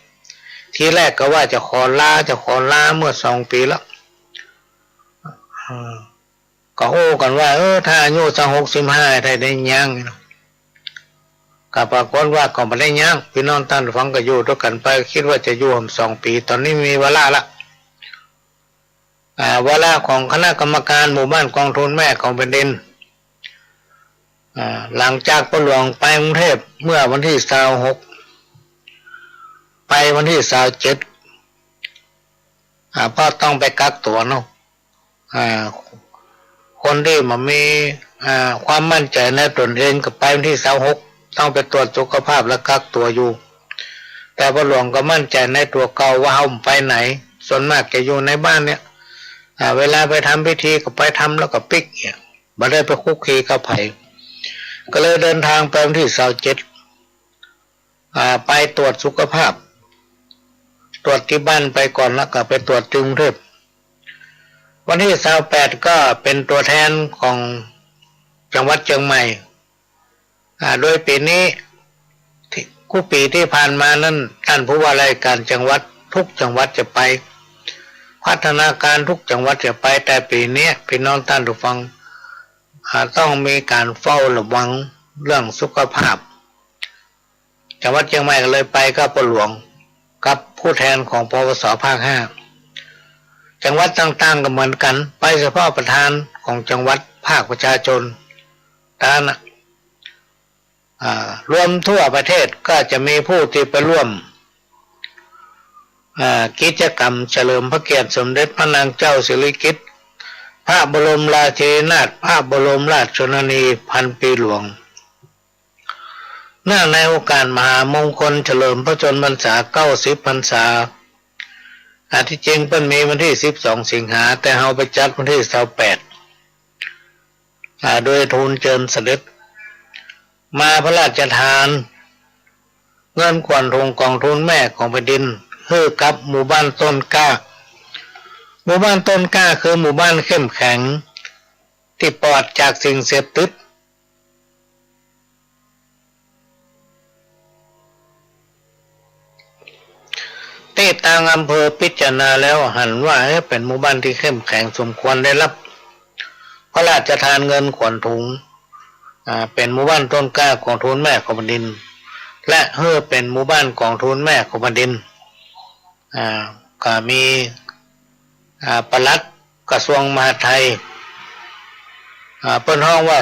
ทีแรกก็ว่าจะขอลาเมื่อ2 ปีแล้วก็โอ้กันว่าถ้าอายุสัก65ได้ยังก็ปรากฏว่าก็ไม่ได้ยังพี่น้องท่านฟังก็อยู่ด้วยกันไปคิดว่าจะอยู่2 ปีตอนนี้มีเวลาละเวลาของคณะกรรมการหมู่บ้านกองทุนแม่ของแผ่นดินหลังจากพ่อหลวงไปกรุงเทพเมื่อวันที่26ไปวันที่27พ่อต้องไปกักตัวเนาะคนที่มันมีความมั่นใจในตนเองก็ไปวันที่26ต้องไปตรวจสุขภาพและกักตัวอยู่แต่พ่อหลวงก็มั่นใจในตัวเก่าว่าเฮาไปไหนส่วนมากจะอยู่ในบ้านเนี่ยเวลาไปทำพิธีก็ไปทำแล้วก็ปิกเนี่ยบ่ได้ไปคุกคีกับไผ ก็เลยเดินทางไปวันที่27ไปตรวจสุขภาพตรวจที่บ้านไปก่อนแล้วก็ไปตรวจที่กรุงเทพวันที่28ก็เป็นตัวแทนของจังหวัดเชียงใหม่โดยปีนี้ปีที่ผ่านมานั้นท่านผู้ว่าราชการจังหวัดทุกจังหวัดจะไปพัฒนาการทุกจังหวัดจะไปแต่ปีนี้พี่น้องท่านผู้ฟังต้องมีการเฝ้าระวังเรื่องสุขภาพจังหวัดเชียงใหม่ก็เลยไปกับปหลวงกับผู้แทนของปวสภาค5จังหวัดต่างๆก็เหมือนกันไปเฉพาะประธานของจังหวัดภาคประชาชนท่านรวมทั่วประเทศก็จะมีผู้ที่ไปร่วมกิจกรรมเฉลิมพระเกียรติสมเด็จพระนางเจ้าสิริกิติ์พระบรมราชินีนาถพระบรมราชชนนีพันปีหลวงเนื่องในโอกาสมหามงคลเฉลิมพระชนมพรรษา90 พรรษาที่จริงเป็นมีวันที่12 สิงหาแต่เราไปจัดวันที่28โดยทูลเชิญเสด็จมาพระราชทานเงินขวัญถุงกองทุนแม่ของแผ่นดินให้กับหมู่บ้านต้นกล้าหมู่บ้านต้นกล้าคือหมู่บ้านเข้มแข็งที่ปลอดจากสิ่งเสพติดที่ทางอำเภอพิจารณาแล้วหันว่าเป็นหมู่บ้านที่เข้มแข็งสมควรได้รับพระราชทานเงินขวัญถุงเป็นหมู่บ้านต้นกล้ากองทุนแม่ของแผ่นดินและเป็นหมู่บ้านกองทุนแม่ของแผ่นดินก็มีปลัดกระทรวงมหาดไทยเปิ้นห้องว่า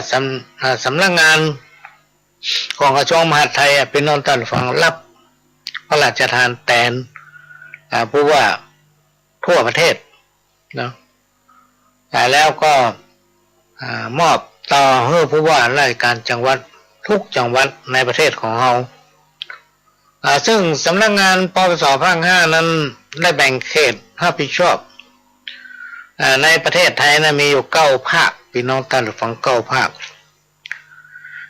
สำนักงานของกระทรวงมหาดไทยเป็นนอนตันฟังรับพระราชทานแทนผู้ว่าทั่วประเทศนะแต่แล้วก็มอบต่อให้ผู้ว่าราชการจังหวัดทุกจังหวัดในประเทศของเราซึ่งสำนักงานปปสภาค5นั้นได้แบ่งเขตรับผิดชอบในประเทศไทยนะมีอยู่9 ภาคพี่น้องท่านฟัง9 ภาค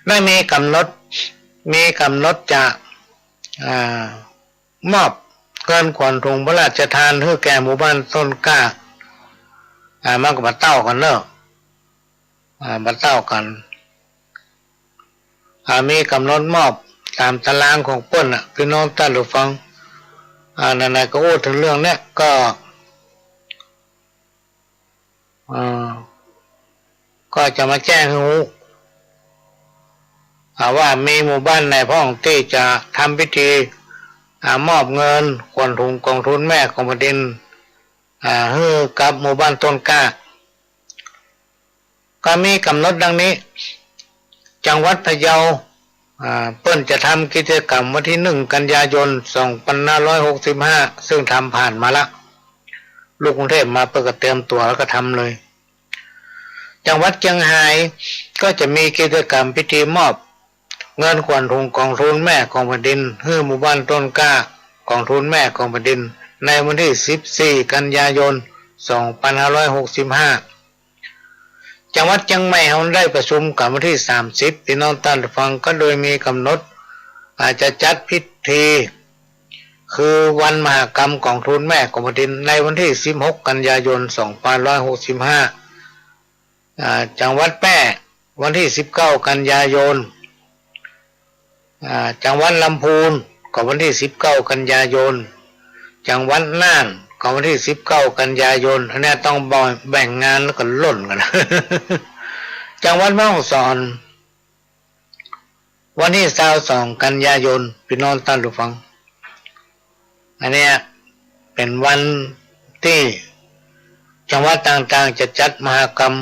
ได้มีกำหนดจะมอบเงินขวัญถุงพระราชทานให้แก่หมู่บ้านต้นกล้ามากกว่าเต้ากันเนอะบัดเต้ากันมีกำหนดมอบตามตารางของเปิ้นพี่น้องท่านผู้ฟังนั่นก็พูดถึงเรื่องนี้ก็จะมาแจ้งให้รู้ว่ามีหมู่บ้านในพ้องที่จะทำพิธีมอบเงินขวัญถุงกองทุนแม่ของแผ่นดินให้กับหมู่บ้านต้นกล้าก็มีกำหนดดังนี้จังหวัดพะเยาเปิ้นจะทำกิจกรรมวันที่1 กันยายน 2565ซึ่งทำผ่านมาละลูกกรุงเทพมาเปิดเตรียมตัวแล้วก็ทำเลยจังหวัดเชียงรายก็จะมีกิจกรรมพิธีมอบเงินขวัญถุงกองทุนแม่ของแผ่นดินให้หมู่บ้านต้นกล้ากองทุนแม่ของแผ่นดินในวันที่14 กันยายน 2565จังหวัดเชียงใหม่เราได้ประชุมกันวันที่30พี่น้องท่านฟังก็โดยมีกำหนดอาจจะจัดพิธีคือวันมหกรรมกองทุนแม่ของแผ่นดินในวันที่16 กันยายน 2565จังหวัดแพร่วันที่19 กันยายนจังหวัดลำพูนก็วันที่19 กันยายนจังหวัดน่านก็วันที่19 กันยายนอันนี้ต้องแบ่งงานแล้วก็ล่นกัน จังหวัดแม่ฮ่องสอนวันที่22 กันยายนพี่น้องท่านผู้ฟังอันนี้เป็นวันที่จังหวัดต่างๆจะจัดมหกรรม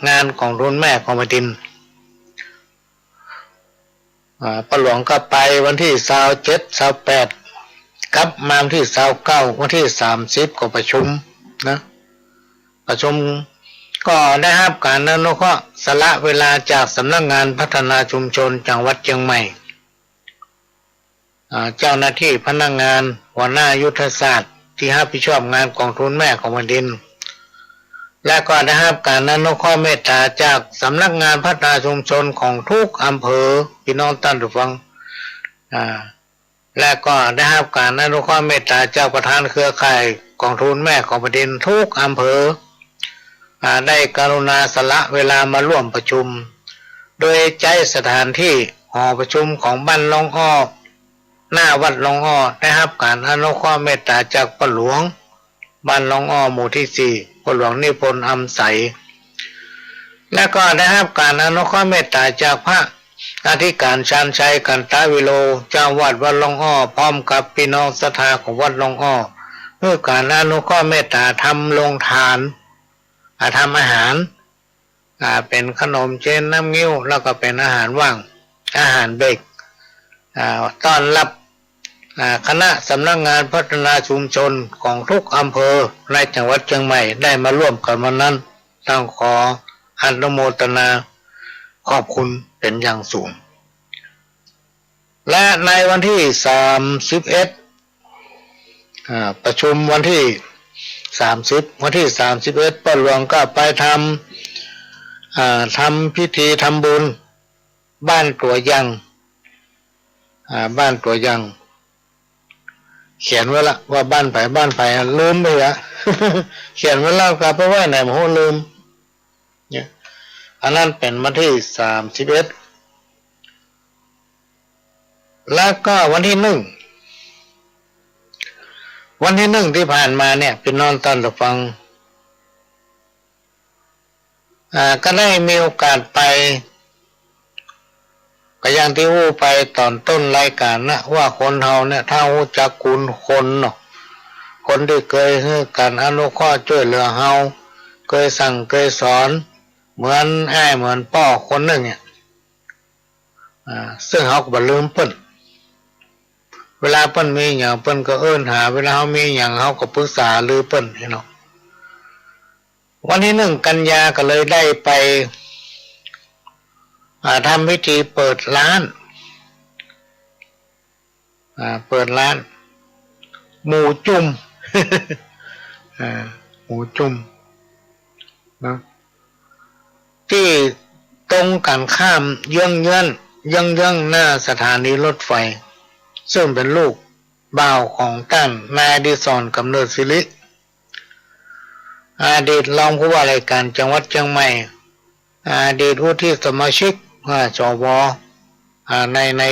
งานของทุนแม่ของแผ่นดินปหลวงก็ไปวันที่27 28กลับมาวันที่29วันที่30ก็ประชุมนะประชุมก็ได้รับการอนุเคราะห์สละเวลาจากสำนักงานพัฒนาชุมชนจังหวัดเชียงใหม่เจ้าหน้าที่พนักงานหัวหน้ายุทธศาสตร์ที่รับผิดชอบงานกองทุนแม่ของแผ่นดิน และก็ได้รับการอนุเคราะห์เมตตาจากสำนักงานพัฒนาชุมชนของทุกอำเภอพี่น้องท่านผู้ฟังและก็ได้รับการอนุเคราะห์เมตตาจากประธานเครือข่ายกองทุนแม่ของแผ่นดินทุกอำเภอได้กรุณาสละเวลามาร่วมประชุมโดยใช้สถานที่หอประชุมของบ้านลองอ้อหน้าวัดลองอ้อได้รับการอนุเคราะห์เมตตาจากพ่อหลวงบ้านลองอ้อหมู่ที่4พ่อหลวงนิพนธ์อำใสและก็ได้รับการอนุเคราะห์เมตตาจากพระอธิการชาญชัยกันตวิโลเจ้าวัดวัดลองอ้อพร้อมกับพี่น้องศรัทธาของวัดลองอ้อเพื่อการอนุเคราะห์เมตตาทำลงทานทำอาหารเป็นขนมเช่นน้ำงิ้วแล้วก็เป็นอาหารว่างอาหารเบรกต้อนรับคณะสำนักงานพัฒนาชุมชนของทุกอำเภอในจังหวัดเชียงใหม่ได้มาร่วมกันวันนั้นต้องขออนุโมทนาขอบคุณเป็นอย่างสูงและในวันที่31ประชุมวันที่วันที่31ป้าหลวงก็ไปทำพิธีทำบุญบ้านตัวยังบ้านตัวยังเขียนไว้ละว่าบ้านไปลืมไปละ เขียนไว้แล้วครับเพราะว่าไหนผมลืมเนี่ยอันนั้นเป็นวันที่31แล้วก็วันที่1ที่ผ่านมาเนี่ยพี่น้องท่านผู้ฟังก็ได้มีโอกาสไปก็อย่างที่พูดไปตอนต้นรายการนะว่าคนเฮาเนี่ยถ้ารู้จักคุณคนเนาะคนที่เคยให้การอนุเคราะห์ช่วยเหลือเฮาเคยสั่งเคยสอนเหมือนเหมือนพ่อคนหนึ่งเนี่ยซึ่งเฮาก็บ่ลืมเพิ่นเวลาเพิ่นมีหยังเพิ่นก็เอิ้นหาเวลาเฮามีหยังเฮาก็ปรึกษาหรือเพิ่นเนาะวันที่1กันยาก็เลยได้ไปทำพิธีเปิดร้านหมูจุ่ม หมูจุ่มนะที่ตรงกันข้ามเยื้องหน้าสถานีรถไฟซึ่งเป็นลูกบ่าวของท่านนายอดิศรกำเนิดศิริอดีตรองผู้ว่าราชการจังหวัดเชียงใหม่อดีตผู้ที่สมาชิกจวใน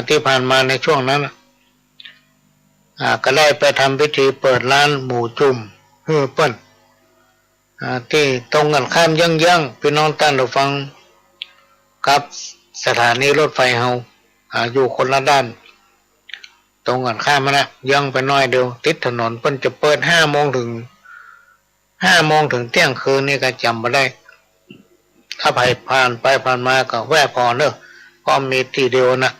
ที่ผ่านมาในช่วงนั้นก็ได้ไปทำพิธีเปิดร้านหมูจุ่มเพื่อเปิ้นที่ตรงกันข้ามเยื้องพี่น้องท่านผู้ฟังกับสถานีรถไฟเฮาอยู่คนละด้านตรงกันข้ามนะเยื้องไปน้อยเดียวติดถนนเปิ้นจะเปิด5 โมงถึงเที่ยงคืนนี่ก็จำบ่ได้ถ้าผ่านไปผ่านมาก็แวะพอเนอะก็มีทีเดียวนะ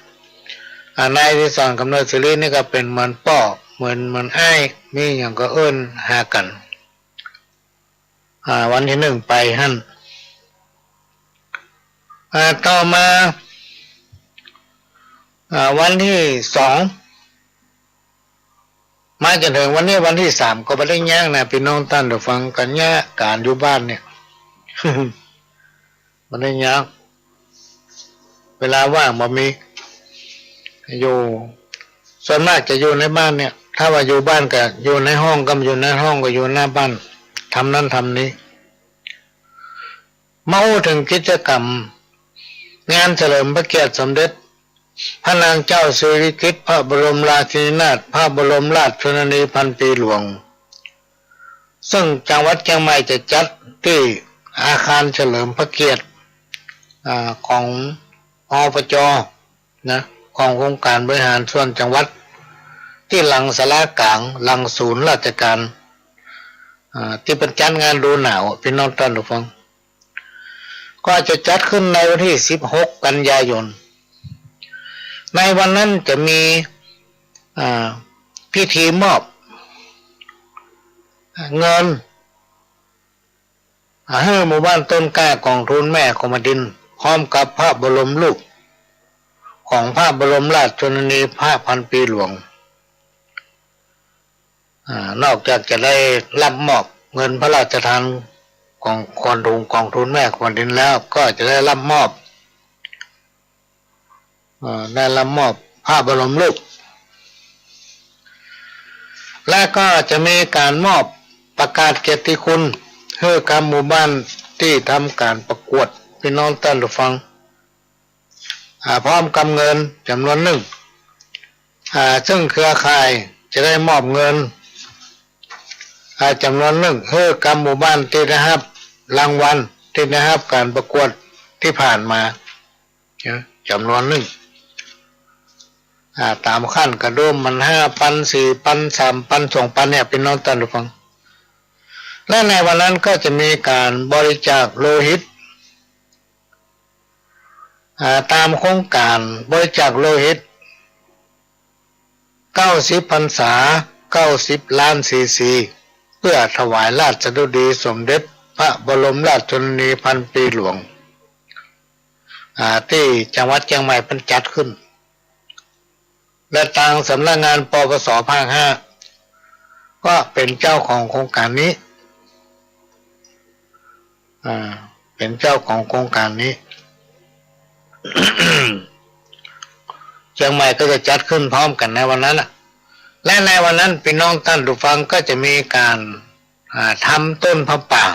นายที่สอนกำเนิดศิรินี่ก็เป็นเหมือนป่อเหมือนอ้ายมีอย่างก็เอิ้นหากันวันที่1ไปหั่นต่อมาวันที่2มาจนถึงวันนี้วันที่3ก็บ่ได้ย่างนะพี่น้องท่านผู้ฟังกันยะการอยู่บ้านเนี่ย มันได้ยากเวลาว่างบ่มีอยู่ส่วนมากจะอยู่ในบ้านเนี่ยถ้าว่าอยู่บ้านก็อยู่ในห้องก็อยู่ในห้องก็อยู่หน้าบ้านทำนั่นทำนี้มาพูดถึงกิจกรรมงานเฉลิมพระเกียรติสมเด็จพระนางเจ้าสิริกิติ์พระบรมราชินีนาถพระบรมราชชนนีพันปีหลวงซึ่งจังหวัดเชียงใหม่จะจัดที่อาคารเฉลิมพระเกียรติของอบจ.นะขององค์การบริหารส่วนจังหวัดที่หลังศาลากลางหลังศูนย์ราชการที่เป็นจัดงานดูหนาวพี่น้องท่านผู้ฟังก็จะจัดขึ้นในวันที่16 กันยายนในวันนั้นจะมีพิธีมอบเงินให้หมู่บ้านต้นกล้ากองทุนแม่ของแผ่นดินพร้อมกับพระบรมรูปของพระบรมราชชนนีพระพันปีหลวงนอกจากจะได้รับมอบ เงินพระราชทานของกองทุนแม่แผ่นดินแล้วก็จะได้รับมอบพระบรมรูปและก็จะมีการมอบประกาศเกียรติคุณให้กับหมู่บ้านที่ทำการประกวดพี่น้องท่านผู้ฟังพร้อมกับเงินจำนวนหนึ่งซึ่งเครือข่ายจะได้มอบเงินจำนวนหนึ่งให้กับหมู่บ้านที่ได้รับรางวัลที่ได้รับการประกวดที่ผ่านมาจำนวนหนึ่งตามขั้นกระดุมมัน5,000 4,000 3,000 2,000เนี่ยเป็นน้องท่านผู้ฟังและในวันนั้นก็จะมีการบริจาคโลหิตตามโครงการบริจาคโลหิต90 พรรษา90 ล้านซีซีเพื่อถวายราชดุดีสมเด็จพระบรมราชชนนีพันปีหลวงที่จังหวัดเชียงใหม่เพิ่นจัดขึ้นและทางสำนักงานปปสภาค5ก็เป็นเจ้าของโครงการนี้เป็นเจ้าของโครงการนี้ เชียงใหม่ก็จะจัดขึ้นพร้อมกันในวันนั้นและในวันนั้นพี่น้องท่านผู้ฟังก็จะมีการทำต้นพระป่า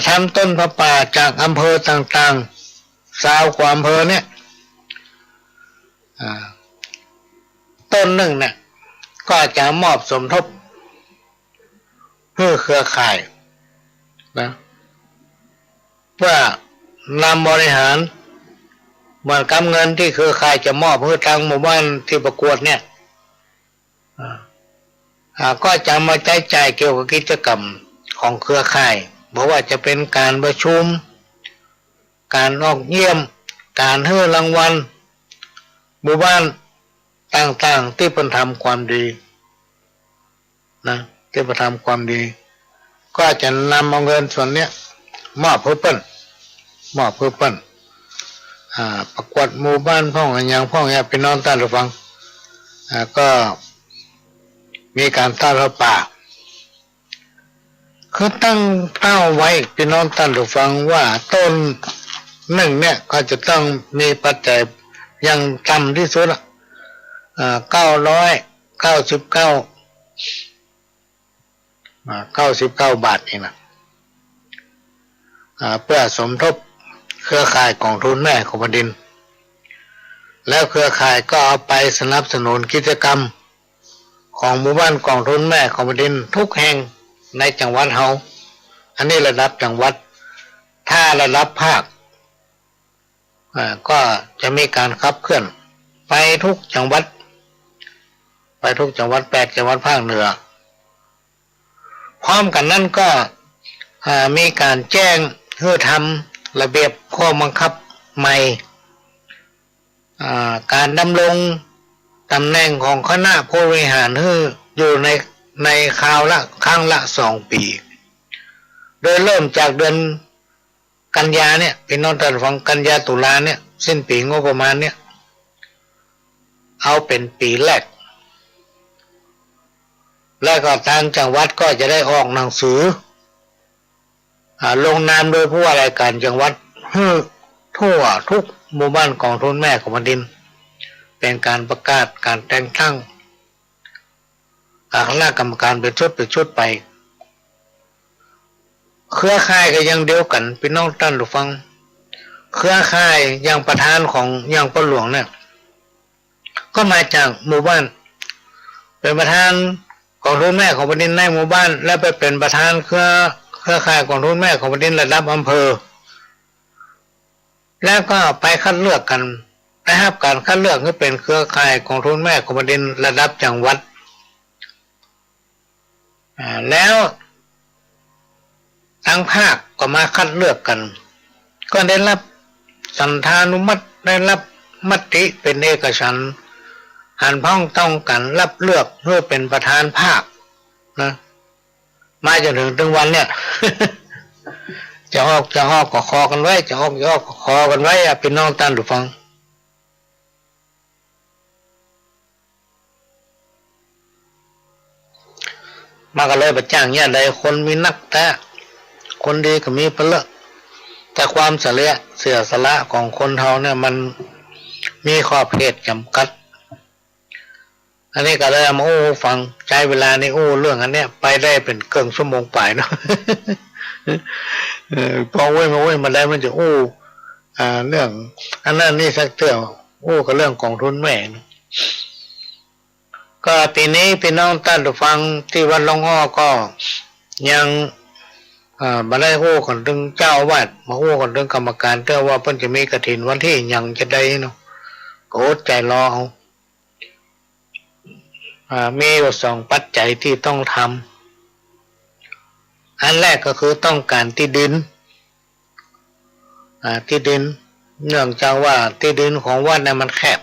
ทำต้นพระป่าจากอำเภอต่างๆ20 กว่าอำเภอเนี่ยต้นหนึ่งเนี่ยก็จะมอบสมทบเพื่อเครือข่ายนะเพื่อนำบริหารเหมือนกับเงินที่เครือข่ายจะมอบเพื่อทางหมู่บ้านที่ประกวดเนี่ยก็จะมาใช้จ่ายเกี่ยวกับกิจกรรมของเครือข่ายบอกว่าจะเป็นการประชุมการออกเยี่ยมการให้รางวัลหมู่บ้านต่างๆที่เพิ่นทำความดีนะที่เพิ่นทำความดีก็จะนำเอาเงินส่วนนี้มอบเพื่อเพิ่นประกวดหมู่บ้านพ่องอย่างพ่องเนี่ยพี่น้องท่านผู้ฟังก็มีการทอดผ้าป่าคือตั้งเป้าไว้พี่น้องท่านผู้ฟังว่าต้นหนึ่งเนี่ยก็จะต้องมีปัจจัยอย่างต่ำที่สุด999 บาทเองนะเพื่อสมทบเครือข่ายกองทุนแม่ของแผ่นดินแล้วเครือข่ายก็เอาไปสนับสนุนกิจกรรมของหมู่บ้านกองทุนแม่ของแผ่นดินทุกแห่งในจังหวัดเฮาอันนี้ระดับจังหวัดถ้าระดับภาคก็จะมีการขับเคลื่อนไปทุกจังหวัด8 จังหวัดภาคเหนือพร้อมกันนั้นก็มีการแจ้งเพื่อทำระเบียบข้อบังคับใหม่การดำรงตำแหน่งของคณะผู้บริหารอยู่ในคราวละครั้งละ2 ปีโดยเริ่มจากเดือนกันยาเนี่ยพี่น้องท่านฟังกันยาตุลาเนี่ยสิ้นปีงบประมาณเนี่ยเอาเป็นปีแรกและก็ทางจังหวัดก็จะได้ออกหนังสือลงนามโดยผู้ว่าราชการจังหวัดทั่วทุกหมู่บ้านกองทุนแม่ของแผ่นดินเป็นการประกาศการแต่งตั้งคณะกรรมการเป็นชุดไปเครือข่ายก็ยังเดียวกันพี่น้องท่านผู้ฟังเครือข่ายอย่างประธานของอย่างพ่อหลวงเนี่ยก็มาจากหมู่บ้านเป็นประธานกองทุนแม่ของแผ่นดินในหมู่บ้านและไปเป็นประธานเครือข่ายกองทุนแม่ของแผ่นดินระดับอำเภอแล้วก็ไปคัดเลือกกันนะครับการคัดเลือกให้เป็นเครือข่ายกองทุนแม่ของแผ่นดินระดับจังหวัดแล้วทางภาคก็มาคัดเลือกกันก็ได้รับสันธานุมัติได้รับมติเป็นเอกฉันท์หันพ้องต้องกันรับเลือกเพื่อเป็นประธานภาคนะมาจนถึงวันเนี่ย จะออกก็คอกันไว้จะออกก็คอกันไว้พี่น้องท่านผู้ฟัง มาก็เลยไปจ้างญาติใดคนมีนักแต่คนดีก็มีเปลือกแต่ความเสียสละของคนเฮาเนี่ยมันมีขอบเขตจำกัดอันนี้ก็เลยมาฟังใช้เวลาในเรื่องอันเนี้ยไปได้เป็นเกินชั่วโมงปลายเนาะ พอมาได้มันจะเรื่องอันนั้นนี่สักเตือก็เรื่องกองทุนแม่นะก็ปีนี้พี่น้องท่านผู้ฟังที่วัดหลวงอ้อก็ยังมาได้กันถึงเจ้าวัดมากันถึงกรรมการเตือว่าเพิ่นจะมีกฐินวันที่ยังจะได้เนาะก็อดใจรอเอามีอยู่สองปัจจัยที่ต้องทำอันแรกก็คือต้องการที่ดินเนื่องจากว่าที่ดินของวัดเนี่ยมันแคบ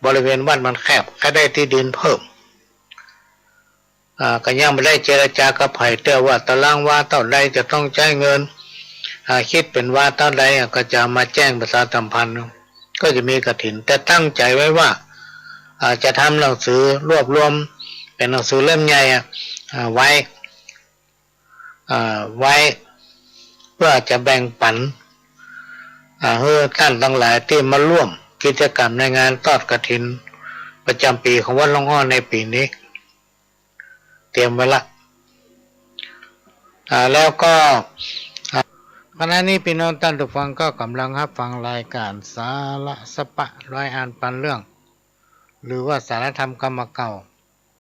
บริเวณวัดมันแคบก็ได้ที่ดินเพิ่มก็ยังไม่ได้เจรจากับไผ่เตือว่าตารางวาเท่าใดจะต้องจ่ายเงินคิดเป็นว่าเท่าใดก็จะมาแจ้งประชาสัมพันธ์ก็จะมีกฐินแต่ตั้งใจไว้ว่าจะทำหนังสือรวบรวมเป็นหนังสือเล่มใหญ่ไว้เพื่อจะแบ่งปันให้ท่านทั้งหลายที่มาร่วมกิจกรรมในงานทอดกฐินประจำปีของวัดหลวงอ้อในปีนี้เตรียมไว้ละแล้วก็ขณะนี้พี่น้องท่านผู้ฟังก็กำลังรับฟังรายการสาระสปะร้อยอ่านปันเรื่องหรือว่าสารธรรมกรรมเก่า